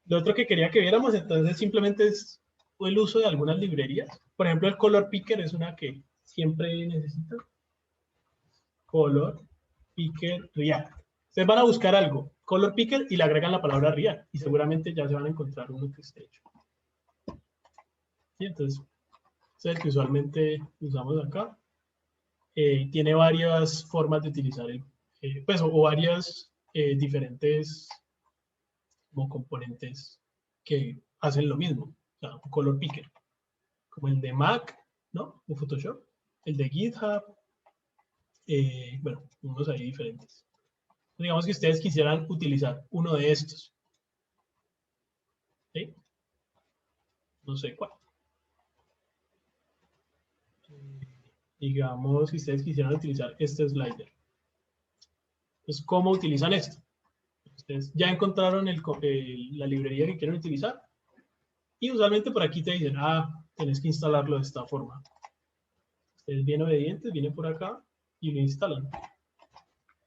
A: lo otro que quería que viéramos entonces simplemente es el uso de algunas librerías. Por ejemplo, el color picker es una que siempre necesita. Color picker React. Ustedes van a buscar algo, color picker, y le agregan la palabra React. Y seguramente ya se van a encontrar uno que esté hecho. ¿Sí? Entonces, es el que usualmente usamos acá. tiene varias formas de utilizar pues, o varias diferentes como componentes que hacen lo mismo. O sea, un color picker, como el de Mac, ¿no? De Photoshop, el de GitHub, bueno, unos ahí diferentes. Digamos que ustedes quisieran utilizar uno de estos. ¿Sí? No sé cuál. Digamos que ustedes quisieran utilizar este slider. Entonces, ¿cómo utilizan esto? Ustedes ya encontraron la librería que quieren utilizar y usualmente por aquí te dicen, tenés que instalarlo de esta forma. Ustedes bien obedientes, vienen por acá y lo instalan.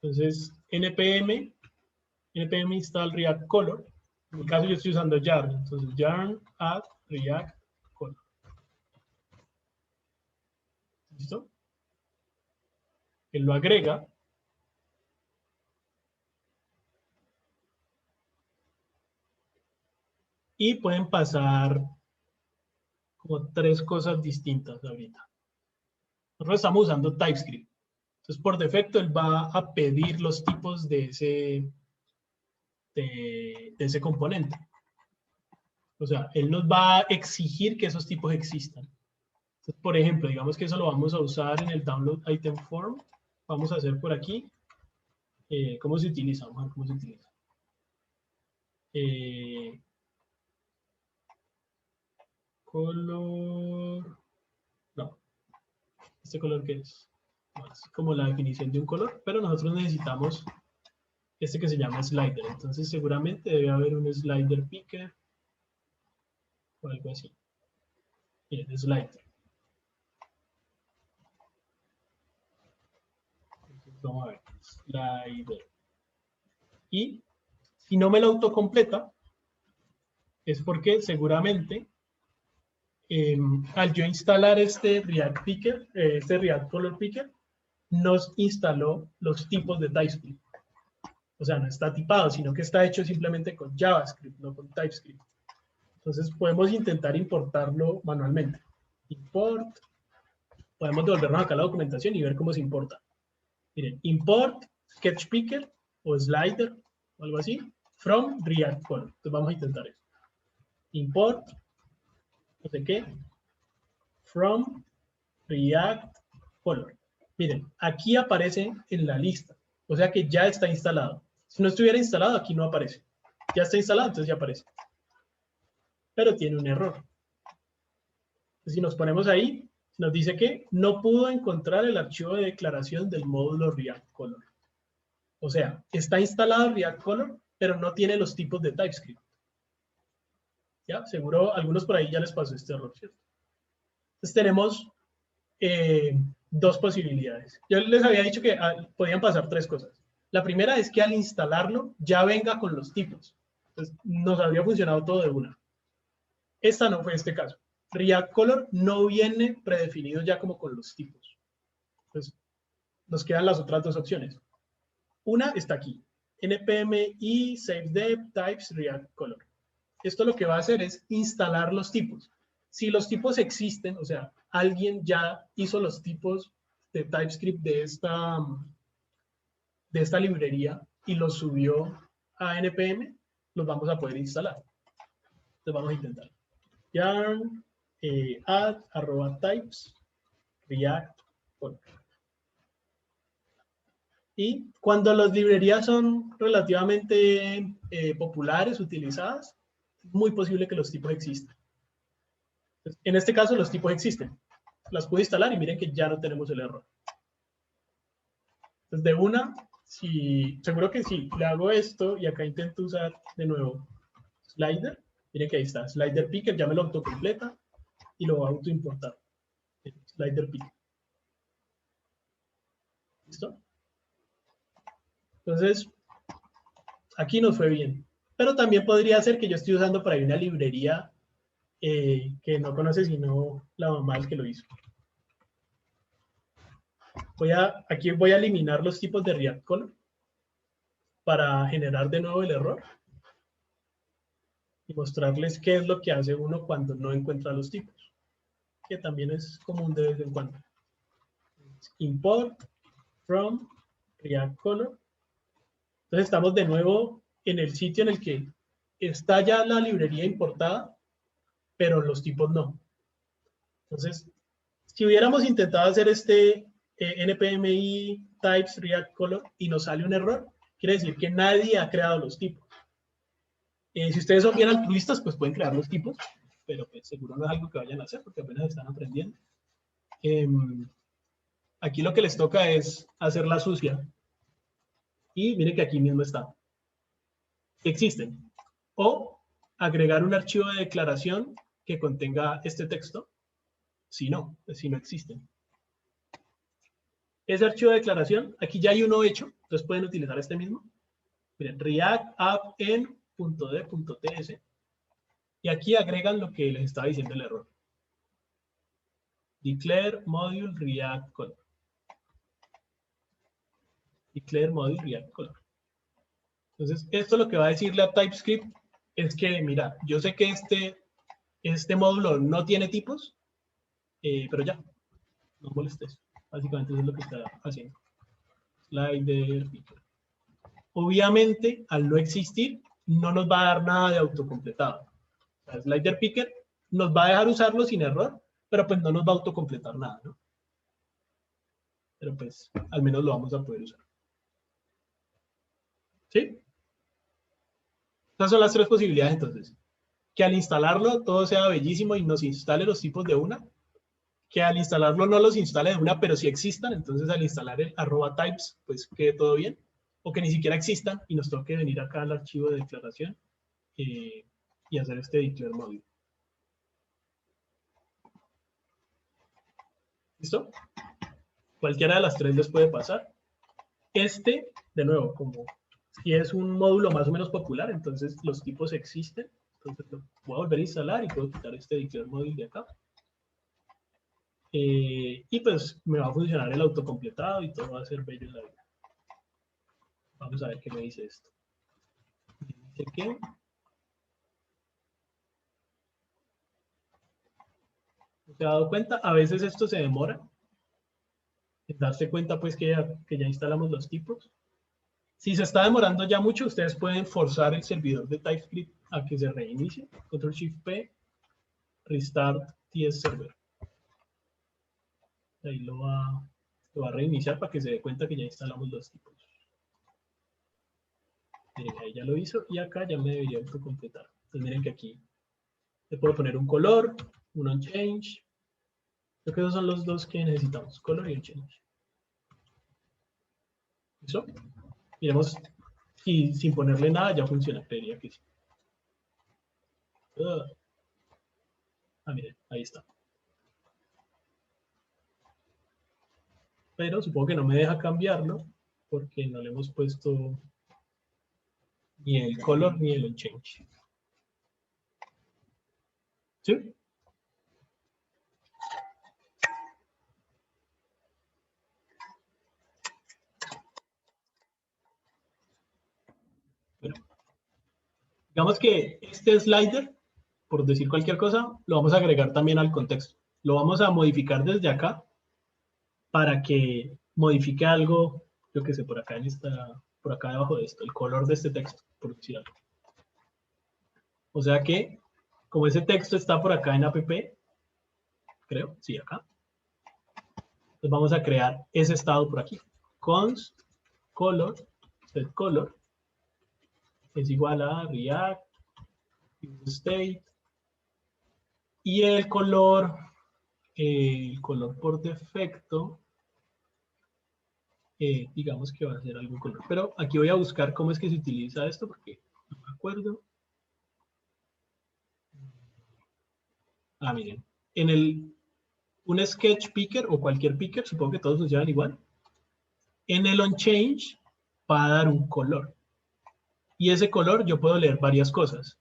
A: Entonces, npm install React Color. En mi caso yo estoy usando yarn. Entonces, yarn add React Color. ¿Listo? Él lo agrega. Y pueden pasar como 3 cosas distintas ahorita. Nosotros estamos usando TypeScript. Entonces, por defecto, él va a pedir los tipos de ese componente. O sea, él nos va a exigir que esos tipos existan. Entonces, por ejemplo, digamos que eso lo vamos a usar en el download item form. Vamos a hacer por aquí. ¿Cómo se utiliza? Vamos a ver cómo se utiliza. Color. No. ¿Este color qué es? Es como la definición de un color, pero nosotros necesitamos este que se llama slider. Entonces seguramente debe haber un slider picker o algo así. Miren, slider. Entonces, vamos a ver, slider. Y si no me lo autocompleta, es porque seguramente al yo instalar este React Picker, este React Color Picker, nos instaló los tipos de TypeScript. O sea, no está tipado, sino que está hecho simplemente con JavaScript, no con TypeScript. Entonces podemos intentar importarlo manualmente. Import. Podemos devolvernos acá a la documentación y ver cómo se importa. Miren, import sketch picker o slider o algo así from React Color. Entonces vamos a intentar eso. Import, no sé qué, from React Color. Miren, aquí aparece en la lista. O sea que ya está instalado. Si no estuviera instalado, aquí no aparece. Ya está instalado, entonces ya aparece. Pero tiene un error. Entonces, si nos ponemos ahí, nos dice que no pudo encontrar el archivo de declaración del módulo React Color. O sea, está instalado React Color, pero no tiene los tipos de TypeScript. ¿Ya? Seguro a algunos por ahí ya les pasó este error, ¿cierto? Entonces tenemos 2 posibilidades. Yo les había dicho que podían pasar 3 cosas. La primera es que al instalarlo ya venga con los tipos. Entonces nos habría funcionado todo de una. Esta no fue este caso. React Color no viene predefinido ya como con los tipos. Entonces nos quedan las otras 2 opciones. Una está aquí. npm i savedep types React Color. Esto lo que va a hacer es instalar los tipos. Si los tipos existen, o sea, alguien ya hizo los tipos de TypeScript de esta librería y los subió a npm, los vamos a poder instalar. Entonces vamos a intentar. Yarn add @types React Color. Y cuando las librerías son relativamente populares, utilizadas, es muy posible que los tipos existan. Entonces, en este caso, los tipos existen. Las puedo instalar y miren que ya no tenemos el error. Entonces, de una, seguro que sí, le hago esto y acá intento usar de nuevo slider. Miren que ahí está, slider picker, ya me lo autocompleta y lo va a autoimportar. Slider picker. ¿Listo? Entonces, aquí nos fue bien. Pero también podría ser que yo estoy usando por ahí una librería que no conoce sino la mamá del que lo hizo. Aquí voy a eliminar los tipos de React Color para generar de nuevo el error y mostrarles qué es lo que hace uno cuando no encuentra los tipos, que también es común de vez en cuando. import from React Color. Entonces estamos de nuevo en el sitio en el que está ya la librería importada, pero los tipos no. Entonces, si hubiéramos intentado hacer este npmi types React Color y nos sale un error, quiere decir que nadie ha creado los tipos. Si ustedes son bien altruistas, pues pueden crear los tipos, pero pues seguro no es algo que vayan a hacer porque apenas están aprendiendo. Aquí lo que les toca es hacer la sucia. Y miren que aquí mismo está. Existen. O agregar un archivo de declaración que contenga este texto. Si no existen. Ese archivo de declaración, aquí ya hay uno hecho, entonces pueden utilizar este mismo. Miren, React app en.d.ts. Y aquí agregan lo que les estaba diciendo el error. Declare module React Color. Declare module React Color. Entonces, esto lo que va a decirle a TypeScript es que, mira, yo sé que este módulo no tiene tipos, pero ya, no molestes. Básicamente eso es lo que está haciendo. Slider picker. Obviamente, al no existir, no nos va a dar nada de autocompletado. O sea, slider picker nos va a dejar usarlo sin error, pero pues no nos va a autocompletar nada, ¿no? Pero pues, al menos lo vamos a poder usar. ¿Sí? Estas son las tres posibilidades, entonces. Que al instalarlo todo sea bellísimo y nos instale los tipos de una. Que al instalarlo no los instale de una, pero sí existan. Entonces, al instalar el @types, pues quede todo bien. O que ni siquiera existan y nos toque venir acá al archivo de declaración y hacer este declare module. ¿Listo? Cualquiera de las tres les puede pasar. De nuevo, como si es un módulo más o menos popular, entonces los tipos existen. Entonces lo voy a volver a instalar y puedo quitar este declare module de acá. Y pues me va a funcionar el autocompletado y todo va a ser bello en la vida. Vamos a ver qué me dice esto. Dice que ¿se ha dado cuenta? A veces esto se demora. En darse cuenta pues que ya instalamos los tipos. Si se está demorando ya mucho, ustedes pueden forzar el servidor de TypeScript a que se reinicie. Ctrl+Shift+P, Restart TS Server. Ahí lo va a reiniciar para que se dé cuenta que ya instalamos los tipos. Miren, ahí ya lo hizo y acá ya me debería autocompletar. Entonces miren que aquí le puedo poner un color, un onChange. Creo que esos son los dos que necesitamos, color y onChange. ¿Listo? Miremos si sin ponerle nada ya funciona, creería que sí. Miren, ahí está. Pero supongo que no me deja cambiarlo porque no le hemos puesto ni el color ni el onChange. ¿Sí? Bueno, digamos que este slider, por decir cualquier cosa, lo vamos a agregar también al contexto. Lo vamos a modificar desde acá para que modifique algo, yo que sé, por acá por acá debajo de esto, el color de este texto, por decir algo. O sea que, como ese texto está por acá en app, creo, sí, acá, pues vamos a crear ese estado por aquí. Const color, set color, es igual a React, state, y el color por defecto, digamos que va a ser algún color. Pero aquí voy a buscar cómo es que se utiliza esto, porque no me acuerdo. Miren, un sketch picker o cualquier picker, supongo que todos funcionan igual. En el onChange va a dar un color. Y ese color yo puedo leer varias cosas.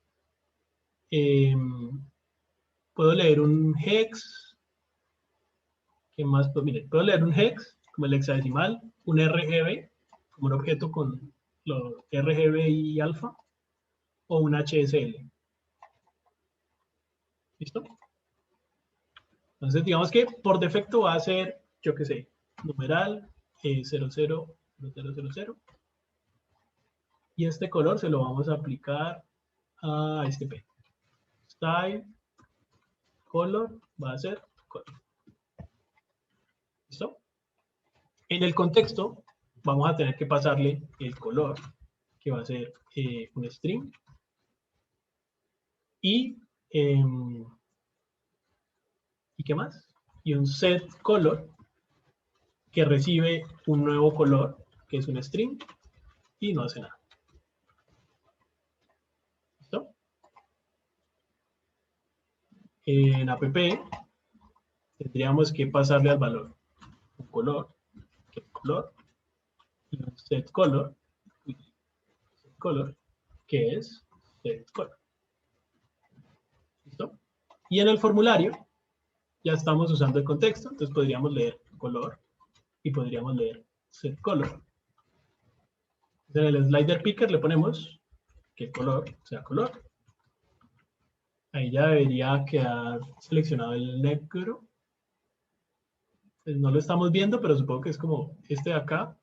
A: Puedo leer un hex. ¿Qué más? Pues miren, puedo leer un hex, como el hexadecimal, un RGB, como un objeto con los RGB y alfa, o un HSL. ¿Listo? Entonces, digamos que por defecto va a ser, yo qué sé, numeral 000000. Y este color se lo vamos a aplicar a este P. Style, color, va a ser color. ¿Listo? En el contexto vamos a tener que pasarle el color, que va a ser un string. ¿Y qué más? Y un set color que recibe un nuevo color, que es un string, y no hace nada. ¿Listo? En app tendríamos que pasarle al valor un color, que es color, y un set color, que es set color. ¿Listo? Y en el formulario ya estamos usando el contexto, entonces podríamos leer color y podríamos leer set color. En el slider picker le ponemos que el color sea color. Ahí ya debería quedar seleccionado el negro. Pues no lo estamos viendo, pero supongo que es como este de acá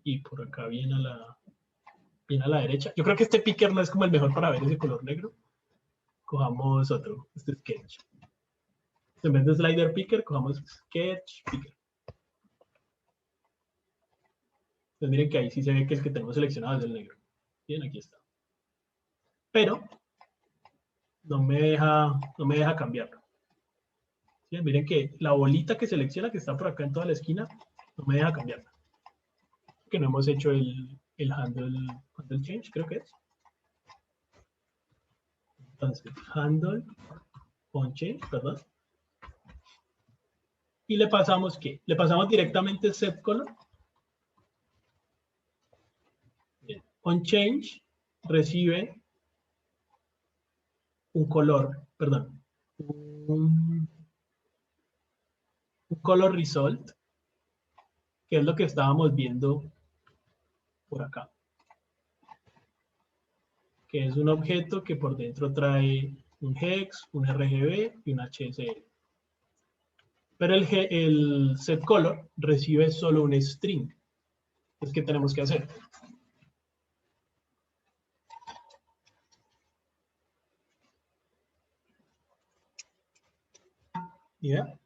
A: y por acá viene a la derecha. Yo creo que este picker no es como el mejor para ver ese color negro. Cojamos otro, este sketch. En vez de slider picker, cojamos sketch picker. Entonces miren que ahí sí se ve que el que tenemos seleccionado es el negro. Bien, aquí está. Pero no me deja cambiarlo. ¿Sí? Miren que la bolita que selecciona, que está por acá en toda la esquina, no me deja cambiarla. Que no hemos hecho el handle change, creo que es. Entonces, handle on change, perdón. Y le pasamos ¿qué? Le pasamos directamente set color. Bien. On change recibe un color, perdón, un color result, que es lo que estábamos viendo por acá, que es un objeto que por dentro trae un hex, un RGB y un HSL. Pero el set color recibe solo un string. Entonces, ¿qué tenemos que hacer? ¿Ya?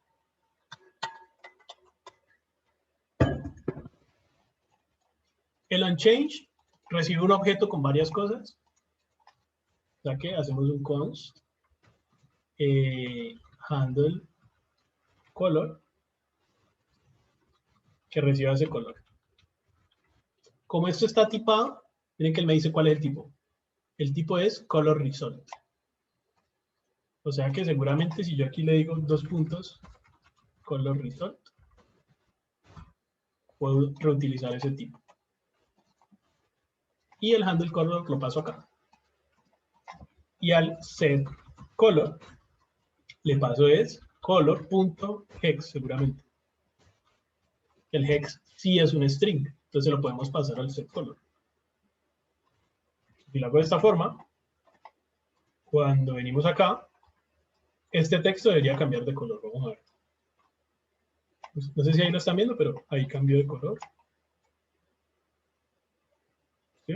A: El onChange recibe un objeto con varias cosas. O sea que hacemos un const handle color que reciba ese color. Como esto está tipado, miren que él me dice cuál es el tipo. El tipo es color result. O sea que seguramente si yo aquí le digo dos puntos color result, puedo reutilizar ese tipo. Y el handle color lo paso acá. Y al set color le paso es color.hex seguramente. El hex sí es un string, entonces lo podemos pasar al set color. Si lo hago de esta forma, cuando venimos acá, este texto debería cambiar de color. Vamos a ver. No sé si ahí lo están viendo, pero ahí cambió de color. ¿Sí?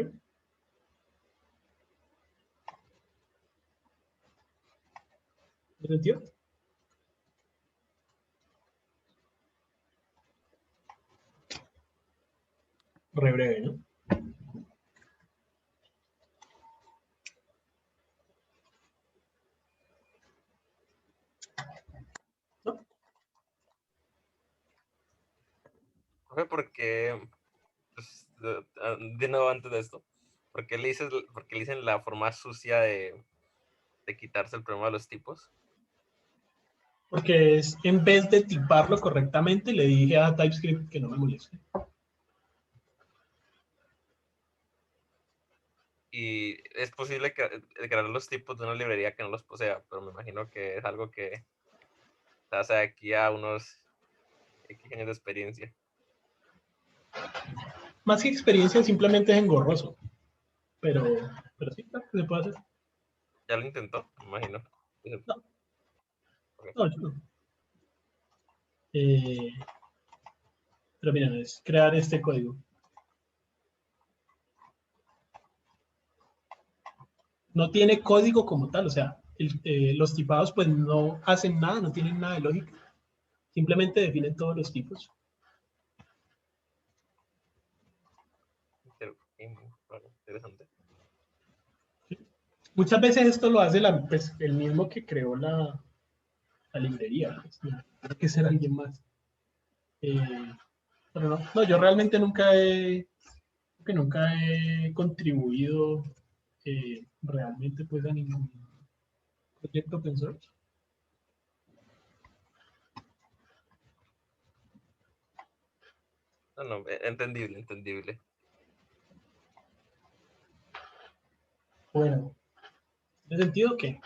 A: ¿Me sentido? Re breve, ¿no? ¿No?
D: ¿Por qué? Pues, de nuevo antes de esto, ¿por qué le dicen la forma sucia de quitarse el problema de los tipos?
A: Porque es, en vez de tiparlo correctamente, le dije a TypeScript que no me moleste.
D: Y es posible crear los tipos de una librería que no los posea, pero me imagino que es algo que se hace aquí a unos X años de experiencia.
A: Más que experiencia, simplemente es engorroso. Pero sí, claro que se puede hacer.
D: Ya lo intentó, me imagino.
A: No.
D: Ok.
A: No, yo no. Eh, Pero miren, es crear este código. No tiene código como tal, o sea, los tipados pues no hacen nada, no tienen nada de lógica. Simplemente definen todos los tipos.
D: Interesante.
A: Muchas veces esto lo hace pues, el mismo que creó la librería. Pues, no, tiene que ser alguien más. Pero no, yo realmente nunca he contribuido realmente pues a ningún proyecto open source.
D: No, entendible.
A: Bueno, ¿en sentido qué?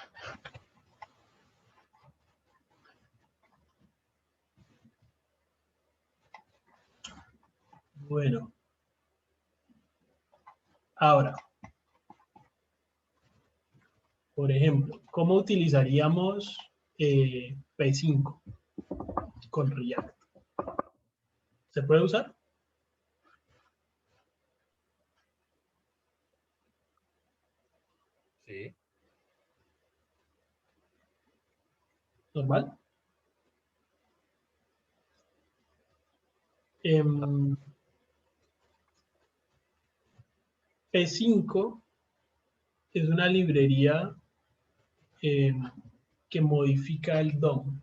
A: Bueno, ahora, por ejemplo, ¿cómo utilizaríamos P5 con React? ¿Se puede usar?
D: Sí.
A: ¿Normal? P5 es una librería que modifica el DOM.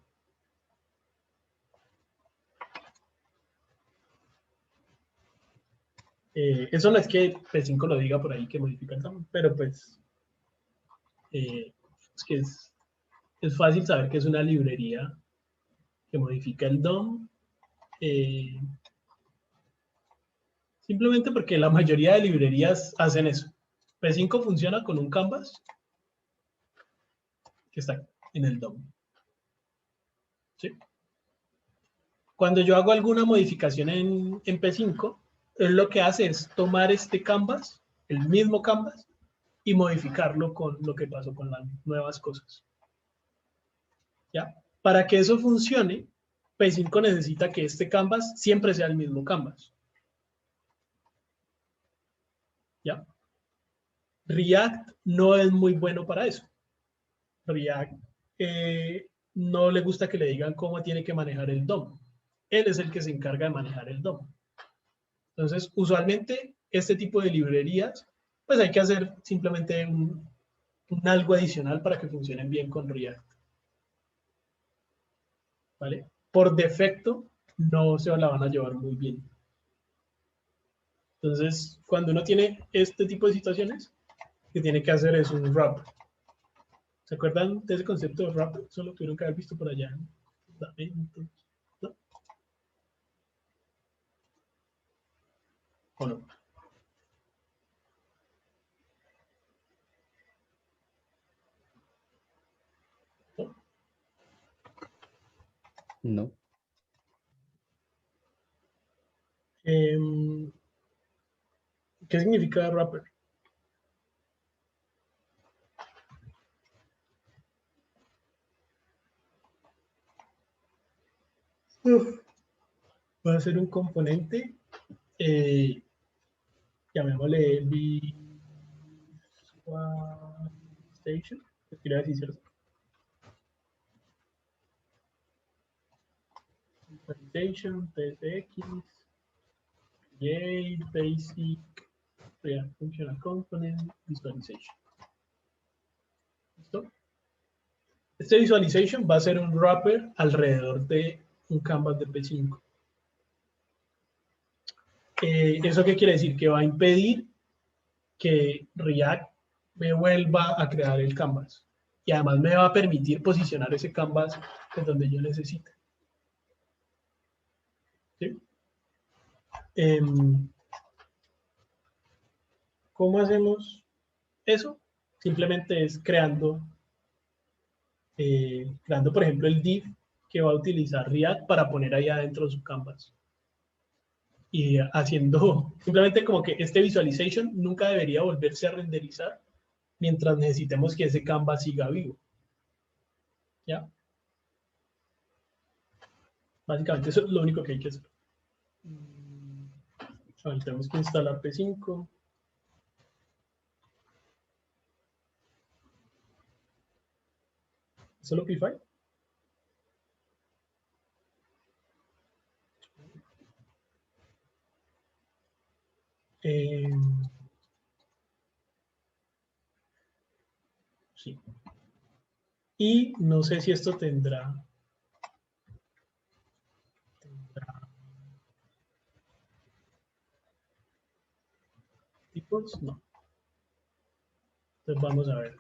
A: Eso no es que P5 lo diga por ahí que modifica el DOM, pero pues es que es fácil saber que es una librería que modifica el DOM. Simplemente porque la mayoría de librerías hacen eso. P5 funciona con un canvas que está en el DOM. ¿Sí? Cuando yo hago alguna modificación en P5, él lo que hace es tomar este canvas, el mismo canvas, y modificarlo con lo que pasó con las nuevas cosas. ¿Ya? Para que eso funcione, P5 necesita que este canvas siempre sea el mismo canvas. ¿Ya? React no es muy bueno para eso. React no le gusta que le digan cómo tiene que manejar el DOM. Él es el que se encarga de manejar el DOM. Entonces, usualmente, este tipo de librerías, pues hay que hacer simplemente un algo adicional para que funcionen bien con React. ¿Vale? Por defecto, no se la van a llevar muy bien. Entonces, cuando uno tiene este tipo de situaciones, lo que tiene que hacer es un wrap. ¿Se acuerdan de ese concepto de wrap? Eso lo tuvieron que haber visto por allá. ¿No? ¿O no?
C: No.
A: ¿Qué significa wrapper? Va a ser un componente, llamémosle Visualization, quiero decir cierto. Visualization, PSX, Create, Basic, React Functional Component, Visualization. ¿Listo? Este Visualization va a ser un wrapper alrededor de un canvas de P5. ¿Eso qué quiere decir? Que va a impedir que React me vuelva a crear el canvas. Y además me va a permitir posicionar ese canvas en donde yo necesite. ¿Sí? ¿Cómo hacemos eso? Simplemente es creando, por ejemplo, el div que va a utilizar React para poner ahí adentro su canvas. Y haciendo simplemente como que este visualization nunca debería volverse a renderizar mientras necesitemos que ese canvas siga vivo. ¿Ya? Básicamente eso es lo único que hay que hacer. A ver, tenemos que instalar P5. ¿Solo P5? Eh, sí. Y no sé si esto tendrá tipos. No. Entonces vamos a ver.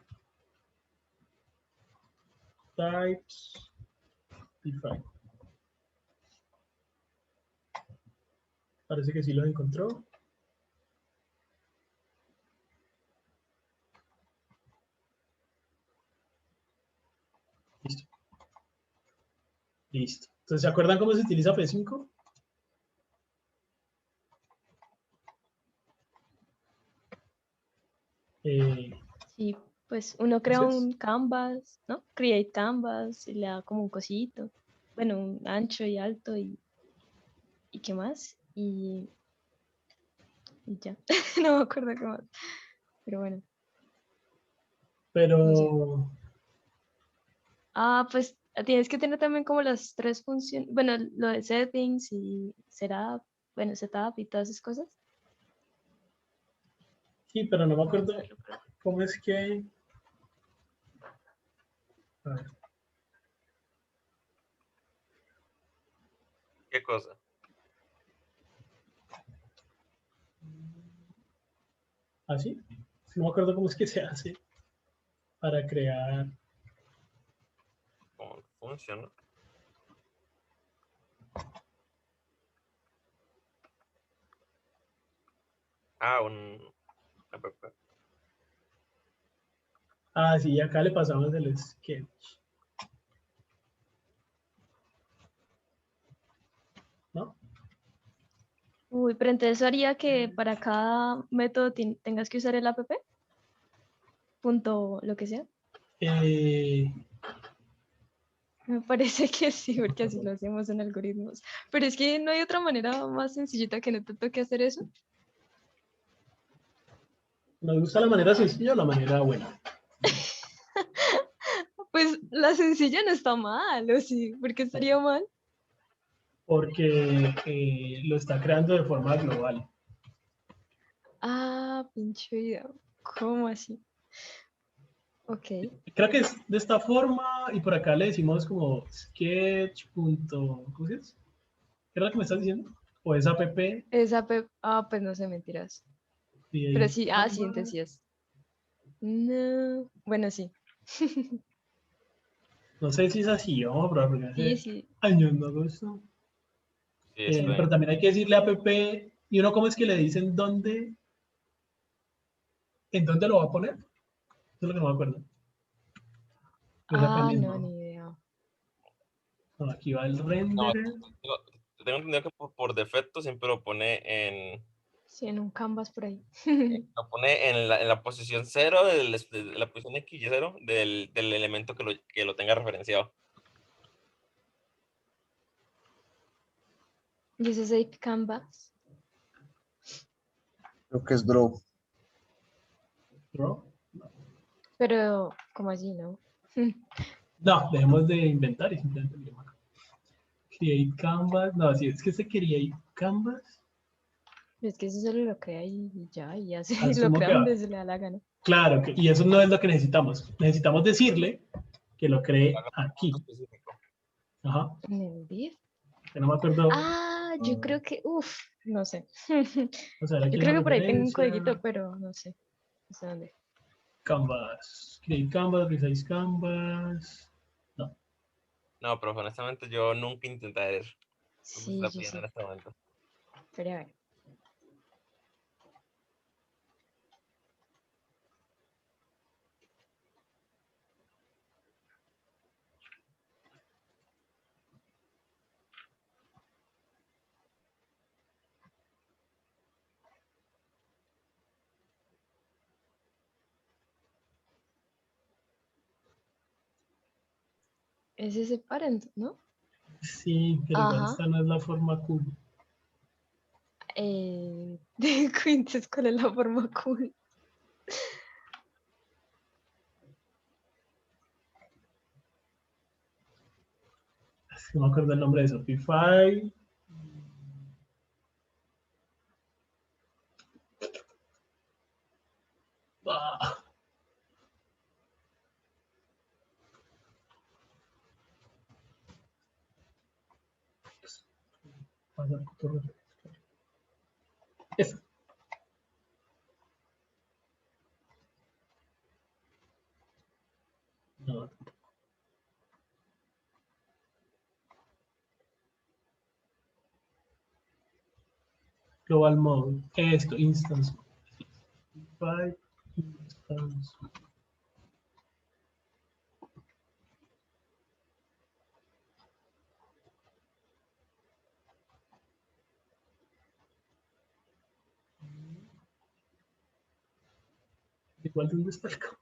A: Types. P5. Parece que sí lo encontró. Listo. Listo. Entonces, ¿se acuerdan cómo se utiliza P5? Eh,
E: Sí, pues uno crea
A: Entonces,
E: un canvas, ¿no? Create canvas y le da como un cosito. Bueno, un ancho y alto y qué más. Y ya. No me acuerdo qué más. Pero bueno, no sé.
A: pero
E: Ah, pues tienes que tener también como las tres funciones. Bueno, lo de settings y setup, bueno, setup y todas esas cosas.
A: sí, pero no me
E: Vamos
A: acuerdo
E: a verlo por acá.
A: cómo es que. A ver,
D: ¿Qué cosa?
A: ¿así? No me acuerdo cómo es que se hace para crear.
D: ¿Cómo funciona? Ah, un app.
A: Ah, sí, acá le pasamos el sketch, ¿no?
E: Uy, pero entonces eso haría que para cada método tengas que usar el app, punto lo que sea.
A: Eh,
E: Me parece que sí, porque así lo hacemos en algoritmos. Pero es que no hay otra manera más sencillita que no te toque hacer eso.
A: ¿Nos gusta la manera sencilla o la manera buena?
E: Pues la sencilla no está mal, ¿o sí? ¿Por qué estaría mal?
A: Porque lo está creando de forma global.
E: Ah, pinche video. ¿Cómo así? Ok.
A: Creo que es de esta forma y por acá le decimos como sketch. ¿Cómo se dice? ¿Qué es lo que me estás diciendo? O es app
E: Esa ah, pues no sé, mentiras. Pero
A: create
E: sí, ah, sí, entonces
A: canvas.
E: sí es. No. Bueno, sí.
A: No sé si es así, vamos a probar porque
E: Sí,
A: hace
E: sí.
A: años no lo uso.
D: Sí, está
A: Pero
D: bien.
A: también hay que decirle app y uno cómo es que le dicen en dónde lo va a poner. Eso es lo que no me acuerdo. Pues acá
E: Ah, no,
A: mismo.
E: ni idea.
A: No, aquí va el
D: No,
A: render.
D: tengo entendido que por defecto siempre lo pone en,
E: Sí, en un canvas por ahí.
D: en la posición cero, de la posición X y cero del elemento que lo tenga referenciado.
E: Y ese es Ape Canvas.
F: Creo que es draw.
A: ¿No?
E: Pero, ¿cómo así, no?
A: No, dejemos de inventar y simplemente miremos acá. Create canvas. No, si es que se create canvas.
E: Es que eso solo lo crea y ya, y hace, lo
A: Asumo
E: crea
A: que va.
E: donde se le da la gana.
A: Claro, y eso no es lo que necesitamos. Necesitamos decirle que lo cree
D: Haga un punto
A: aquí.
D: específico.
A: Ajá.
E: ¿En el div?
A: Que no me acuerdo.
E: Ah, yo creo que, uff, no sé.
A: Vamos a ver
E: Yo
A: aquí en la
E: creo que por ahí tengo un
A: referencia.
E: codiguito, pero no sé. No sé dónde.
A: Canvas. Create canvas, resize canvas. No.
D: No, pero honestamente yo nunca intentaré eso. Entonces
E: Sí,
D: está
E: yo
D: pidiendo
E: sí.
D: en este momento.
E: Pero a ver. Es ese parent, ¿no?
A: Sí, pero igual
E: Ajá.
A: esta no es la forma cool.
E: Quintes, ¿cuál es la forma cool?
A: No me acuerdo el nombre de Shopify. Ah. Esa. No. Global mode. Esto, instance. Shopify, instance. Igual dónde está el código.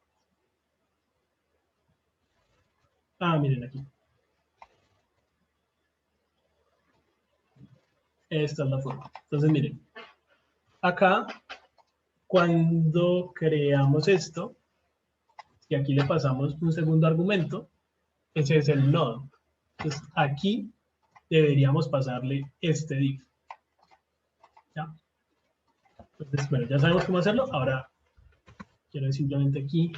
A: Ah, miren aquí. Esta es la forma. Entonces, miren. Acá, cuando creamos esto, y aquí le pasamos un segundo argumento, ese es el nodo. Entonces, aquí deberíamos pasarle este div. ¿Ya? Entonces, bueno, ya sabemos cómo hacerlo. Ahora, quiero simplemente aquí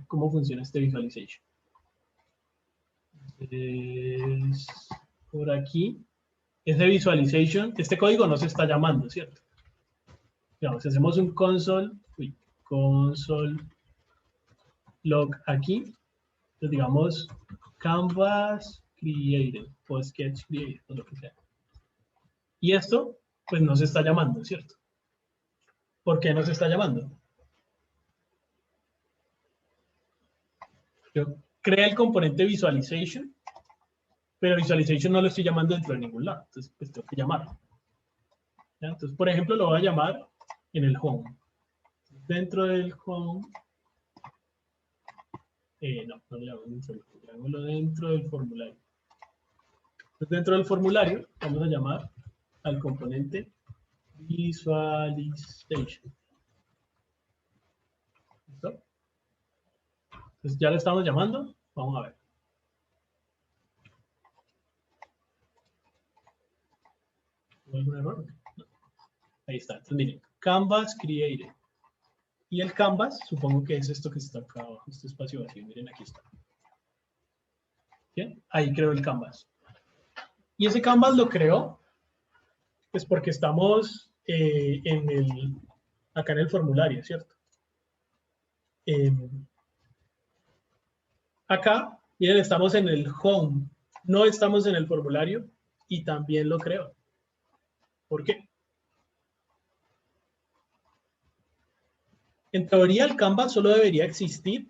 A: cómo funciona este visualization. Entonces, por aquí, ese visualization, este código no se está llamando, ¿cierto? Digamos, si hacemos un console log aquí, entonces digamos canvas created o sketch created o lo que sea. Y esto, pues no se está llamando, ¿cierto? ¿Por qué no se está llamando? Yo creé el componente visualization, pero visualization no lo estoy llamando dentro de ningún lado, entonces pues tengo que llamarlo. ¿Ya? Entonces, por ejemplo, lo voy a llamar en el home. Dentro del home, no lo llamo dentro del formulario. Entonces, dentro del formulario vamos a llamar al componente visualization. ¿Listo? Entonces ya lo estamos llamando. Vamos a ver. ¿Algún error? No. Ahí está. Entonces miren, canvas created. Y el canvas, supongo que es esto que está acá abajo, este espacio vacío. Miren, aquí está. ¿Bien? Ahí creo el canvas. Y ese canvas lo creó, pues porque estamos acá en el formulario, ¿cierto? Acá, miren, estamos en el home, no estamos en el formulario y también lo creo. ¿Por qué? En teoría, el canvas solo debería existir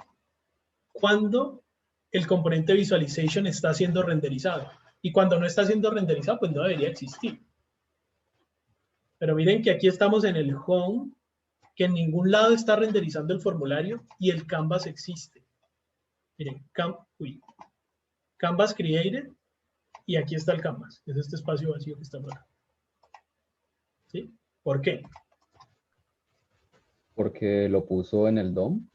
A: cuando el componente visualization está siendo renderizado. Y cuando no está siendo renderizado, pues no debería existir. Pero miren que aquí estamos en el home, que en ningún lado está renderizando el formulario y el canvas existe. Miren, canvas created y aquí está el canvas. Es este espacio vacío que está por acá. ¿Sí? ¿Por qué?
C: Porque lo puso en el DOM.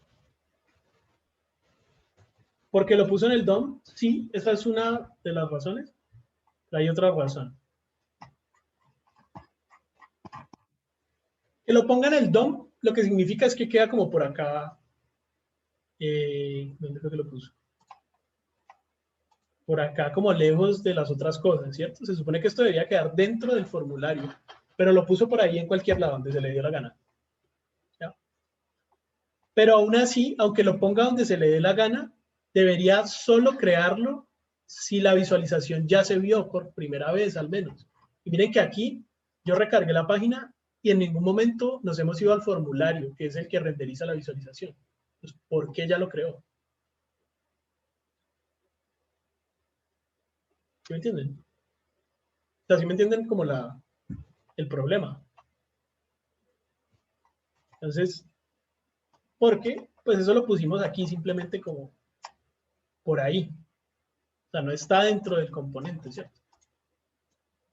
A: Porque lo puso en el DOM, sí, esa es una de las razones. Pero hay otra razón. Que lo ponga en el DOM, lo que significa es que queda como por acá. ¿Dónde fue que lo puso? Por acá, como lejos de las otras cosas, ¿cierto? Se supone que esto debería quedar dentro del formulario, pero lo puso por ahí en cualquier lado, donde se le dio la gana. ¿Ya? Pero aún así, aunque lo ponga donde se le dé la gana, debería solo crearlo si la visualización ya se vio por primera vez, al menos. Y miren que aquí yo recargué la página y en ningún momento nos hemos ido al formulario, que es el que renderiza la visualización. Pues, ¿por qué ya lo creó? ¿Sí me entienden? O sea, ¿sí me entienden como el problema? Entonces, ¿por qué? Pues eso lo pusimos aquí simplemente como por ahí. O sea, no está dentro del componente, ¿cierto?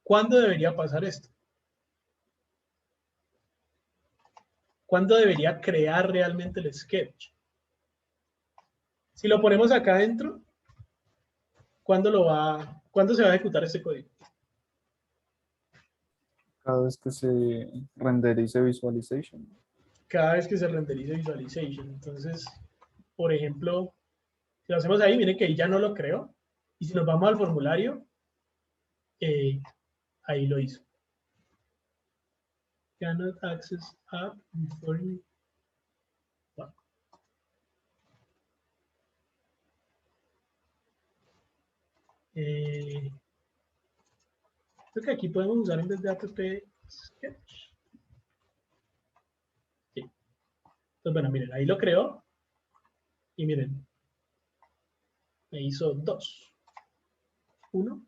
A: ¿Cuándo debería pasar esto? ¿Cuándo debería crear realmente el sketch? Si lo ponemos acá adentro, ¿cuándo se va a ejecutar este código?
B: Cada vez que se renderice visualization.
A: Cada vez que se renderice visualization. Entonces, por ejemplo, si lo hacemos ahí, miren que ahí ya no lo creó. Y si nos vamos al formulario, ahí lo hizo. Cannot access app before you... Wow. Creo que aquí podemos usar en vez de app sketch. Sí. Entonces, bueno, miren, ahí lo creó. Y miren, me hizo 2. 1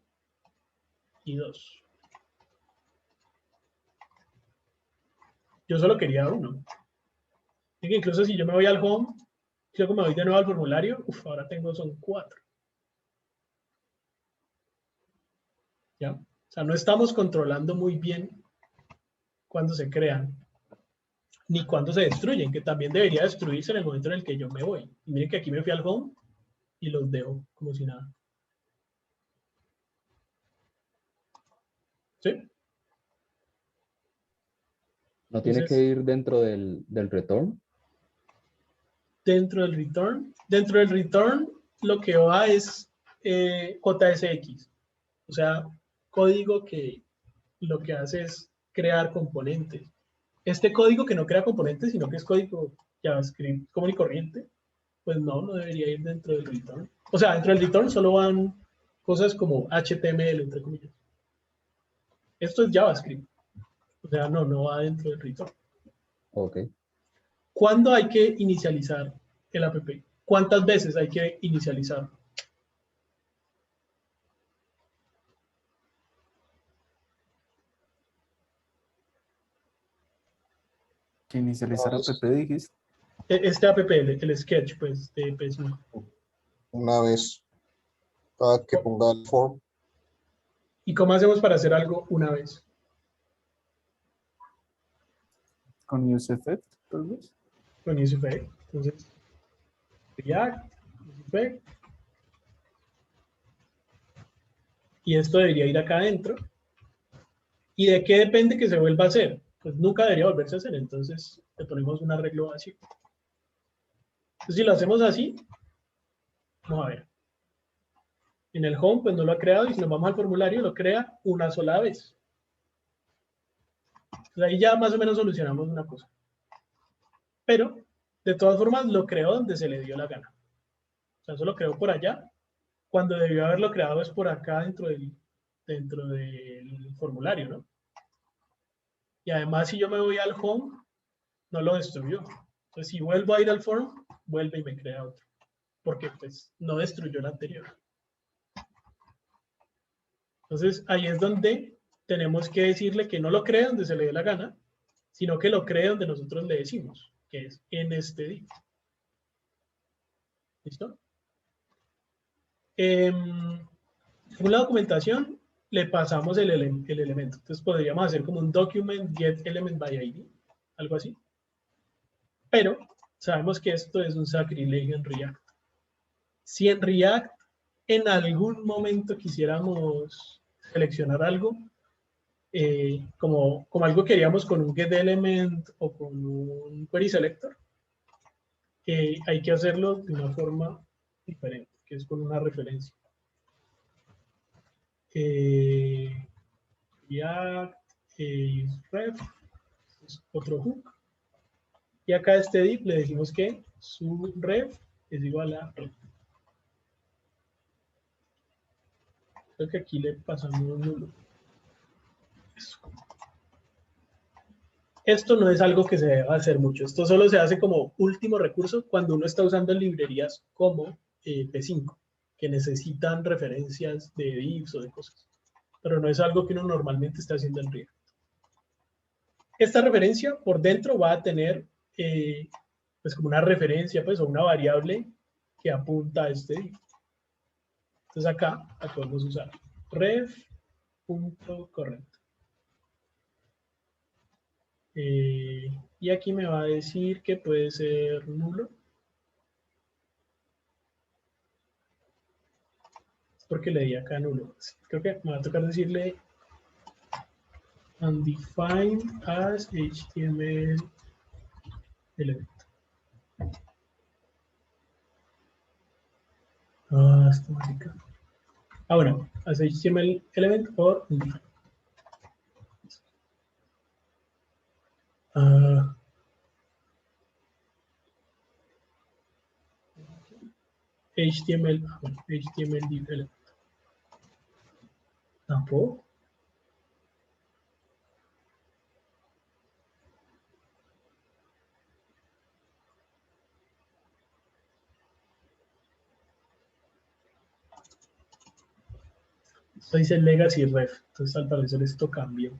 A: y 2. Yo solo quería 1. Así que incluso si yo me voy al home, si luego me voy de nuevo al formulario, ahora son 4. ¿Ya? O sea, no estamos controlando muy bien cuándo se crean, ni cuándo se destruyen, que también debería destruirse en el momento en el que yo me voy. Y miren que aquí me fui al home y los dejo como si nada. ¿Sí?
C: ¿No tiene que
A: Entonces,
C: ir dentro del return?
A: dentro del return lo que va es JSX. O sea, código que lo que hace es crear componentes. Este código que no crea componentes, sino que es código JavaScript común y corriente, pues no debería ir dentro del return. O sea, dentro del return solo van cosas como HTML, entre comillas. Esto es JavaScript. O sea, no va dentro del return.
C: Ok.
A: ¿Cuándo hay que inicializar el app? ¿Cuántas veces hay que inicializar?
B: Que inicializar
F: Una
B: app,
F: vez.
B: dijiste.
A: Este app, el sketch, pues, de PS1.
F: Una vez. Cada que ponga el form.
A: ¿Y cómo hacemos para hacer algo una vez?
B: Con useEffect, tal vez.
A: Con useEffect. Entonces, React, useEffect. Y esto debería ir acá adentro. ¿Y de qué depende que se vuelva a hacer? Pues nunca debería volverse a hacer, entonces le ponemos un arreglo vacío. Entonces, si lo hacemos así, vamos a ver. En el home, pues no lo ha creado, y si nos vamos al formulario, lo crea una sola vez. Entonces, ahí ya más o menos solucionamos una cosa. Pero, de todas formas, lo creó donde se le dio la gana. O sea, eso lo creó por allá, cuando debió haberlo creado es por acá dentro del formulario, ¿no? Y además, si yo me voy al home, no lo destruyó. Entonces, si vuelvo a ir al form, vuelve y me crea otro. Porque, pues, no destruyó el anterior. Entonces, ahí es donde tenemos que decirle que no lo cree donde se le dé la gana, sino que lo cree donde nosotros le decimos, que es en este div. ¿Listo? Según la documentación, le pasamos el elemento. Entonces podríamos hacer como un document get element by ID, algo así. Pero sabemos que esto es un sacrilegio en React. Si en React en algún momento quisiéramos seleccionar algo, como algo que queríamos con un get element o con un query selector, hay que hacerlo de una forma diferente, que es con una referencia. React ref, es otro hook. Y acá a este div le decimos que su ref es igual a ref. Creo que aquí le pasamos un nulo. Eso. Esto no es algo que se deba hacer mucho. Esto solo se hace como último recurso cuando uno está usando librerías como P5, que necesitan referencias de divs o de cosas. Pero no es algo que uno normalmente está haciendo en React. Esta referencia por dentro va a tener pues como una referencia pues, o una variable que apunta a este div. Entonces acá la podemos usar ref.correct. Y aquí me va a decir que puede ser nulo. Porque le di acá nulo. Creo que me va a tocar decirle undefined as HTML element. Ah, esta marica. Ah, bueno, as HTML element or undefined. HTML, bueno, HTML div element. Tampoco. Esto dice legacy ref, entonces al parecer esto cambió.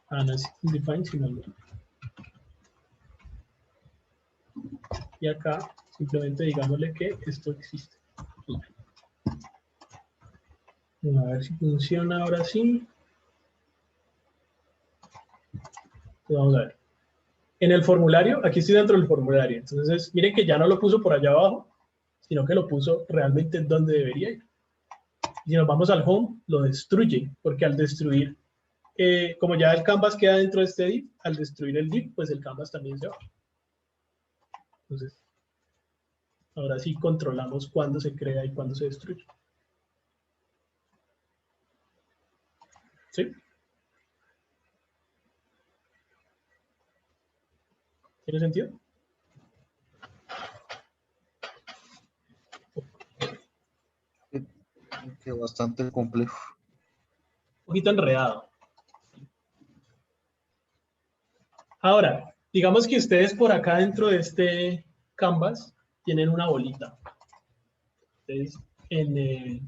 A: Ah, no es undefined, sino no. Y acá simplemente digámosle que esto existe. A ver si funciona ahora sí. Vamos a ver. En el formulario, aquí estoy dentro del formulario. Entonces, miren que ya no lo puso por allá abajo, sino que lo puso realmente donde debería ir. Si nos vamos al home, lo destruye, porque al destruir, como ya el canvas queda dentro de este div, al destruir el div, pues el canvas también se va. Entonces, ahora sí controlamos cuándo se crea y cuándo se destruye. ¿Sí? ¿Tiene sentido?
F: Que bastante complejo.
A: Un poquito enredado. Ahora, digamos que ustedes por acá dentro de este canvas tienen una bolita. Entonces, en el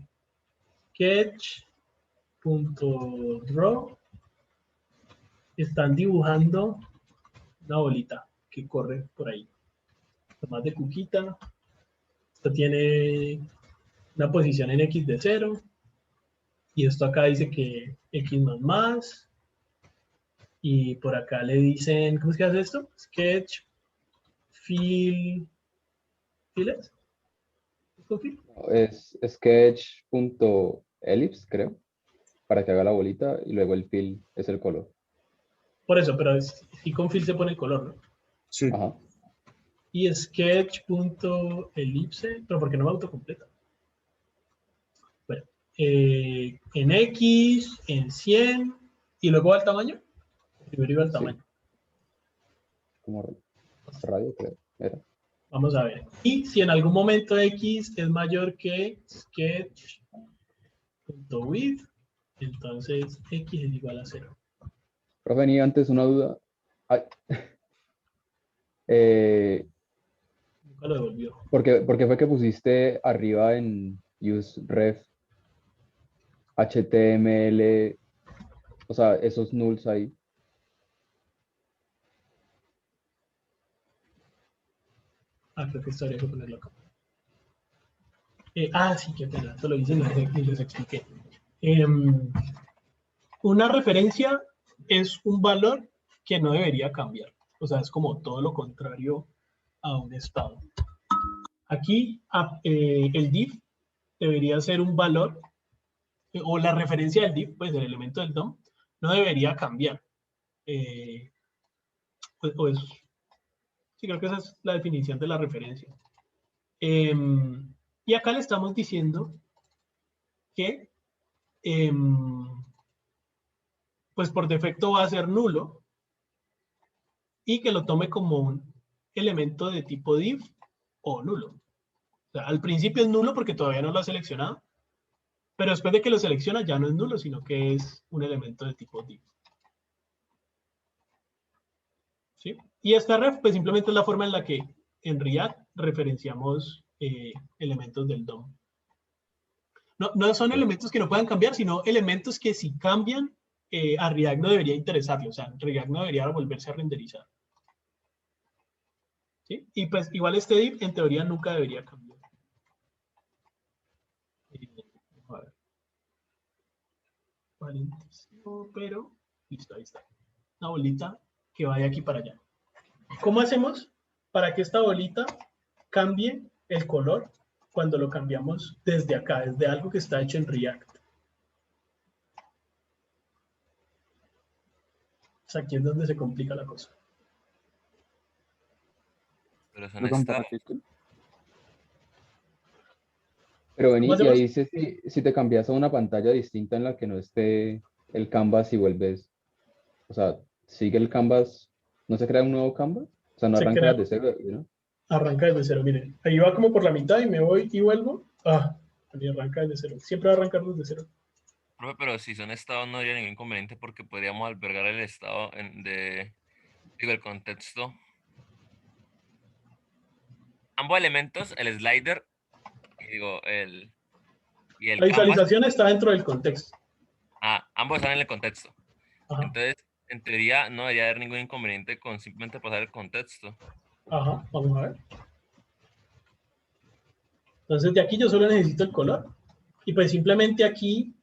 A: sketch.draw están dibujando una bolita que corre por ahí. Más de cuquita. Esto tiene una posición en X de 0. Y esto acá dice que X más. Y por acá le dicen, ¿cómo es que hace esto? Sketch, fill, ¿files? ¿Es con fill?
C: Es sketch.ellipse, creo, para que haga la bolita y luego el fill es el color.
A: Por eso, pero si con fill se pone el color, ¿no?
F: Sí.
C: Ajá.
A: Y sketch.ellipse, pero ¿por qué no me autocompleta? Bueno, en X, en 100, y luego al tamaño. Primero iba al
C: Sí.
A: tamaño.
C: Como radio, creo. Era.
A: Vamos a ver. Y si en algún momento X es mayor que sketch.width, entonces X es igual a 0.
C: Profe, venía antes una duda. Ay.
A: Nunca lo devolvió.
C: ¿Por qué fue que pusiste arriba en useRef HTML, o sea, esos nulls ahí?
A: Ah, creo que esto habría que ponerlo acá. Sí, qué pena. Esto lo hice y les expliqué. Una referencia es un valor que no debería cambiar. O sea, es como todo lo contrario a un estado. Aquí el div debería ser un valor, o la referencia del div, pues el elemento del DOM, no debería cambiar. Sí, creo que esa es la definición de la referencia. Y acá le estamos diciendo que pues por defecto va a ser nulo y que lo tome como un elemento de tipo div o nulo. O sea, al principio es nulo porque todavía no lo ha seleccionado, pero después de que lo selecciona ya no es nulo, sino que es un elemento de tipo div. ¿Sí? Y esta ref pues simplemente es la forma en la que en React referenciamos elementos del DOM. No son elementos que no puedan cambiar, sino elementos que si cambian, a React no debería interesarle. O sea, React no debería volverse a renderizar. ¿Sí? Y pues igual este div en teoría nunca debería cambiar. A ver. paréntesis, pero listo, ahí está. Una bolita que va de aquí para allá. ¿Cómo hacemos para que esta bolita cambie el color cuando lo cambiamos desde acá, desde algo que está hecho en React? O sea, aquí es donde se complica la cosa.
D: Pero eso no
B: Perdón,
D: está.
B: ¿para qué?
C: Pero vení,
A: ¿Cómo
C: y
A: hacemos?
C: ahí si te cambias a una pantalla distinta en la que no esté el canvas y vuelves, o sea, sigue el canvas, ¿no se crea un nuevo canvas? O sea, no
A: Se
C: arranca
A: crea,
C: desde cero, ¿no?
A: arranca desde cero, miren. Ahí va como por la mitad y me voy y vuelvo. Ah, ahí arranca desde cero. Siempre va a arrancar desde cero.
D: Profe, pero si son estados no habría ningún inconveniente porque podríamos albergar el estado digo, el contexto. Ambos elementos, el slider y digo, y el
A: La
D: canvas,
A: visualización está dentro del contexto.
D: ambos están en el contexto.
A: Ajá,
D: Entonces, en teoría, no debería haber ningún inconveniente con simplemente pasar el contexto.
A: ajá, vamos a ver. Entonces de aquí yo solo necesito el color. Y pues simplemente aquí,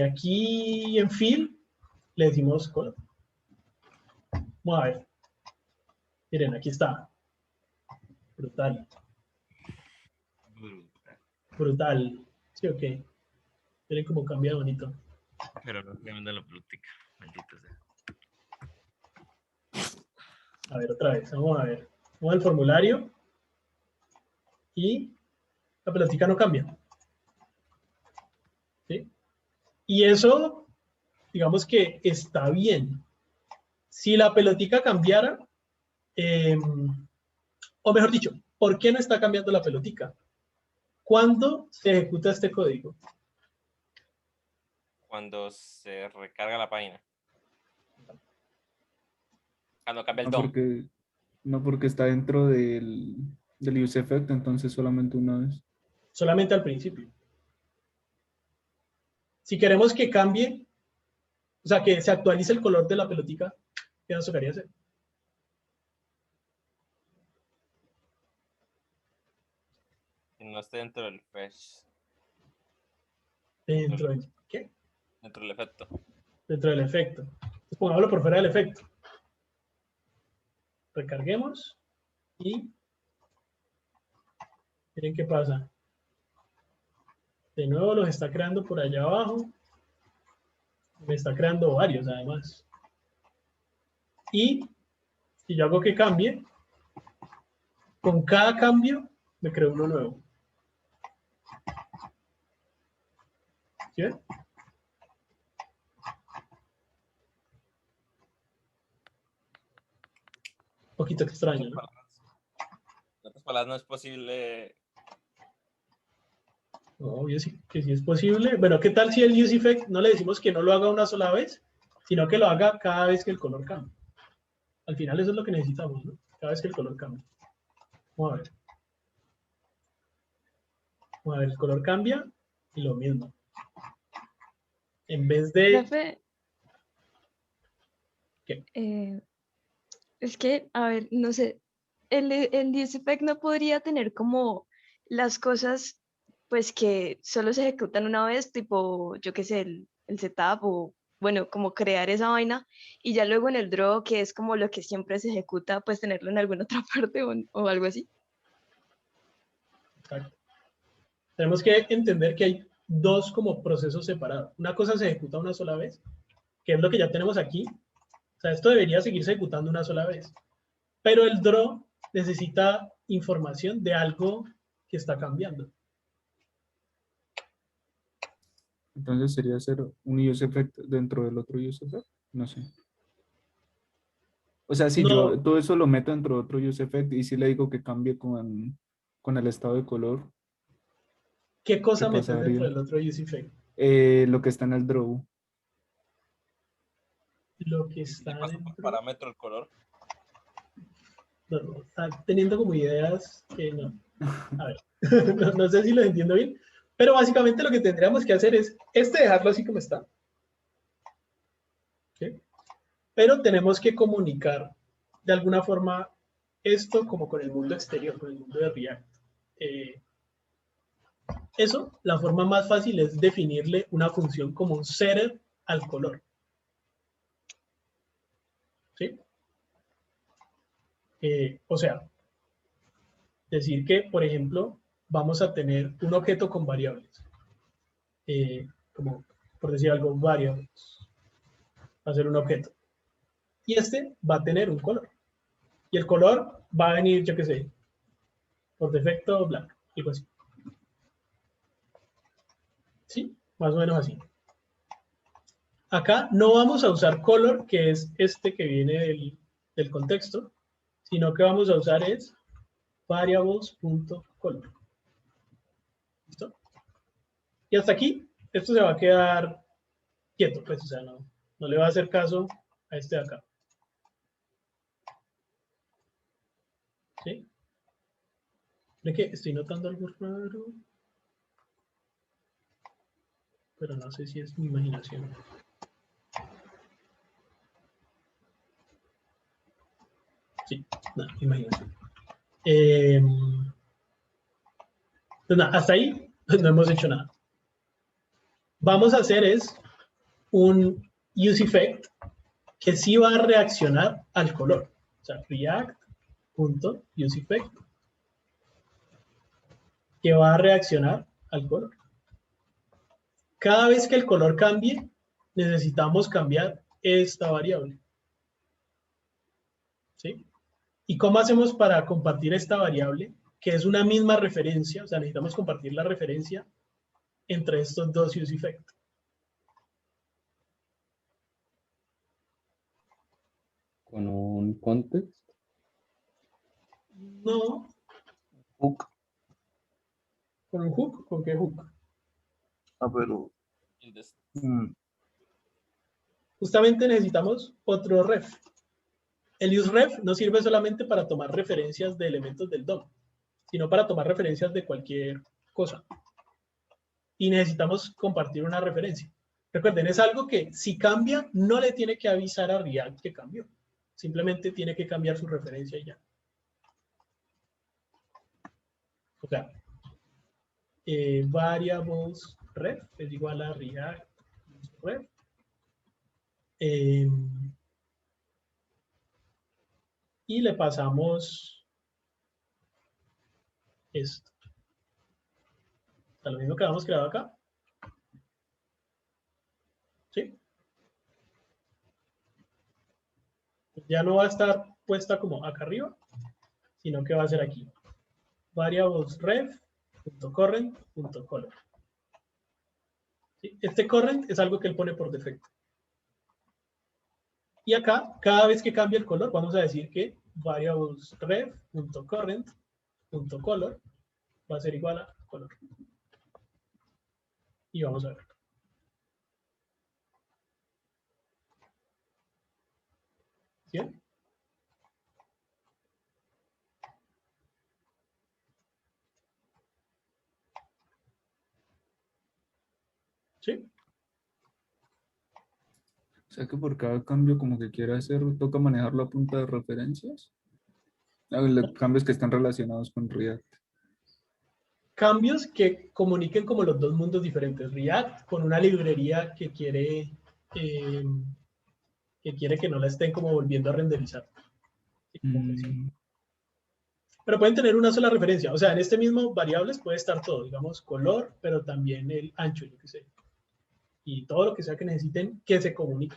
A: aquí en fill, le decimos color. Vamos a ver. Miren, aquí está. Brutal, brutal. Sí, ok. Miren cómo cambia bonito.
D: Pero no se manda la política, maldito sea.
A: A ver, otra vez. Vamos a ver. Vamos al formulario. Y la pelotica no cambia. ¿Sí? Y eso, digamos que está bien. Si la pelotica cambiara, o mejor dicho, ¿por qué no está cambiando la pelotica? ¿Cuándo se ejecuta este código?
D: Cuando se recarga la página. Cuando cambia el
B: No
D: DOM.
B: porque, no porque está dentro del use effect, entonces solamente una vez.
A: Solamente al principio. Si queremos que cambie, o sea, que se actualice el color de la pelotica, ¿qué nos tocaría hacer?
D: Que no esté dentro del fetch,
A: Dentro del, ¿qué?
D: dentro del efecto.
A: Dentro del efecto. Entonces, pongámoslo por fuera del efecto. Recarguemos y miren qué pasa. De nuevo los está creando por allá abajo. Me está creando varios además. Y si yo hago que cambie, con cada cambio me creo uno nuevo. ¿Sí ven? Un poquito extraño, ¿no?
D: En otras palabras, no es posible.
A: Obvio sí, que sí es posible. Bueno, ¿qué tal si el use effect no le decimos que no lo haga una sola vez, sino que lo haga cada vez que el color cambie? Al final eso es lo que necesitamos, ¿no? Cada vez que el color cambie. Vamos a ver. Vamos a ver, el color cambia y lo mismo. En vez de...
E: Profe,
A: ¿Qué?
E: es que, a ver, no sé, el DSPEC no podría tener como las cosas, pues que solo se ejecutan una vez, tipo, yo qué sé, el setup o, bueno, como crear esa vaina, y ya luego en el draw, que es como lo que siempre se ejecuta, pues tenerlo en alguna otra parte o algo así.
A: Exacto. Tenemos que entender que hay dos como procesos separados. Una cosa se ejecuta una sola vez, que es lo que ya tenemos aquí. O sea, esto debería seguirse ejecutando una sola vez. Pero el draw necesita información de algo que está cambiando.
B: Entonces sería hacer un use effect dentro del otro use effect. No sé. O sea, si yo
A: No,
B: todo eso lo meto dentro de otro use effect y si le digo que cambie con el estado de color,
A: ¿qué
B: ¿qué
A: cosa metes dentro
B: pasaría?
A: del otro use effect?
B: Lo que está en el draw.
A: Lo que
D: Si
A: está
D: paso por
A: dentro...
D: parámetro el color.
A: No, está teniendo como ideas que no. A ver, no sé si lo entiendo bien, pero básicamente lo que tendríamos que hacer es dejarlo así como está. ¿Sí? Pero tenemos que comunicar de alguna forma esto como con el mundo exterior, con el mundo de React. Eso, la forma más fácil es definirle una función como un setter al color. ¿Sí? O sea, decir que, por ejemplo, vamos a tener un objeto con variables. Como, por decir algo, variables. Va a ser un objeto. Y este va a tener un color. Y el color va a venir, yo qué sé, por defecto blanco, algo así. ¿Sí? Más o menos así. Acá no vamos a usar color, que es este que viene del contexto, sino que vamos a usar es variables.color. ¿Listo? Y hasta aquí, esto se va a quedar quieto, pues, o sea, no le va a hacer caso a este de acá. ¿Sí? ¿Ve que estoy notando algo raro? Pero no sé si es mi imaginación. Sí, no, imaginación. Pues nada, hasta ahí no hemos hecho nada. Vamos a hacer es un useEffect que sí va a reaccionar al color. O sea, react.useEffect que va a reaccionar al color. Cada vez que el color cambie, necesitamos cambiar esta variable. ¿Sí? ¿Y cómo hacemos para compartir esta variable? Que es una misma referencia, o sea, necesitamos compartir la referencia entre estos dos useEffect.
C: Con un context.
A: No,
G: Hook.
A: con un hook, ¿con qué hook?
G: Ah, pero. mm,
A: Justamente necesitamos otro ref. El useRef no sirve solamente para tomar referencias de elementos del DOM, sino para tomar referencias de cualquier cosa. Y necesitamos compartir una referencia. Recuerden, es algo que si cambia, no le tiene que avisar a React que cambió. Simplemente tiene que cambiar su referencia y ya. O sea, variables ref es igual a React ref. Y le pasamos esto. O sea, lo mismo que habíamos creado acá. ¿Sí? Ya no va a estar puesta como acá arriba, sino que va a ser aquí. Variables ref.current.color. ¿Sí? Este current es algo que él pone por defecto. Y acá, cada vez que cambie el color, vamos a decir que variables ref.current.color va a ser igual a color. Y vamos a ver. ¿Sí? ¿Sí?
B: O sea que por cada cambio como que quiera hacer, toca manejar la punta de referencias. Cambios que están relacionados con React.
A: Cambios que comuniquen como los dos mundos diferentes. React con una librería que quiere que no la estén como volviendo a renderizar. Pero pueden tener una sola referencia. O sea, en este mismo variables puede estar todo, digamos, color, pero también el ancho, yo qué sé. Y todo lo que sea que necesiten que se comunique.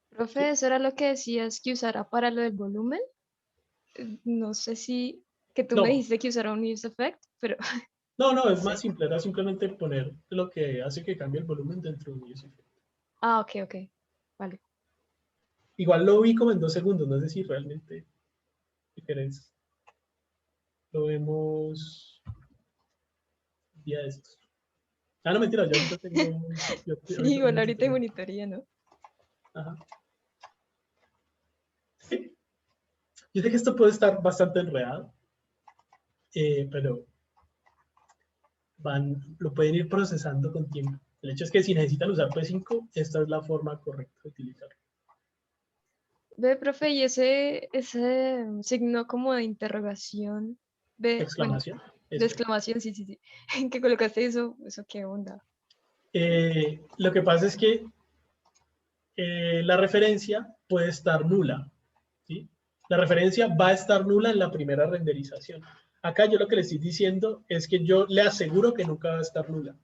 E: Profe, eso era lo que decías que usara para lo del volumen. No sé si, que tú me
A: No,
E: dijiste que usara un use effect, pero
A: no,
E: no
A: es más
E: sé.
A: simple. Era simplemente poner lo que hace que cambie el volumen dentro de un user.
E: Ah, ok, vale.
A: Igual lo vi como en 2 segundos. No sé si realmente, si querés, lo vemos día de estos. Ah, no, mentira, yo ahorita tengo...
E: Sí,
A: ahorita
E: igual
A: tengo
E: ahorita hay
A: tutorial.
E: monitoría, ¿no?
A: Ajá. Sí. Yo sé que esto puede estar bastante enredado, pero lo pueden ir procesando con tiempo. El hecho es que si necesitan usar P5, esta es la forma correcta de utilizarlo.
E: Ve, profe, y ese signo como de interrogación, ve, bueno,
A: Exclamación.
E: de
A: Eso.
E: exclamación, sí, sí, sí, en que colocaste eso qué onda.
A: Lo que pasa es que la referencia puede estar nula, ¿sí? La referencia va a estar nula en la primera renderización. Acá yo lo que le estoy diciendo es que yo le aseguro que nunca va a estar nula.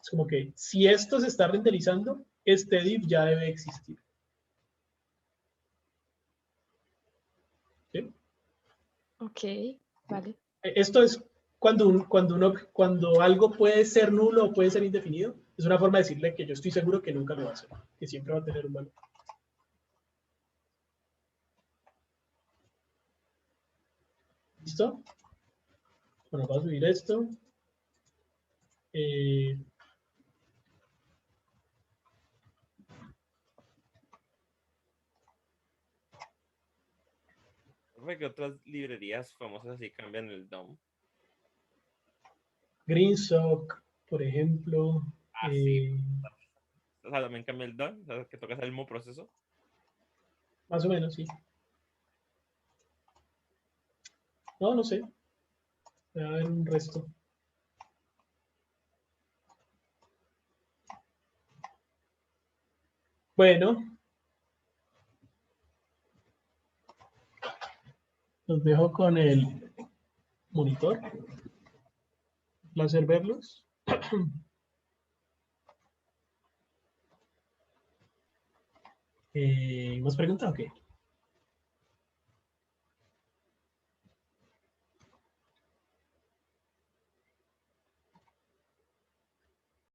A: Es como que si esto se está renderizando, este div ya debe existir. ¿Sí?
E: Ok, vale.
A: Esto es cuando algo puede ser nulo o puede ser indefinido, es una forma de decirle que yo estoy seguro que nunca lo va a hacer, que siempre va a tener un valor. ¿Listo? Bueno, voy a subir esto. Eh,
D: Profe, ¿qué otras librerías famosas así cambian el DOM?
A: GreenSock, por ejemplo.
D: Ah, sí. O sea, también cambia el DOM, o sea, que tocas el mismo proceso.
A: Más o menos, sí. No, no sé. Voy a ver un resto. Bueno, los dejo con el monitor. Un placer verlos. ¿Más preguntas o qué?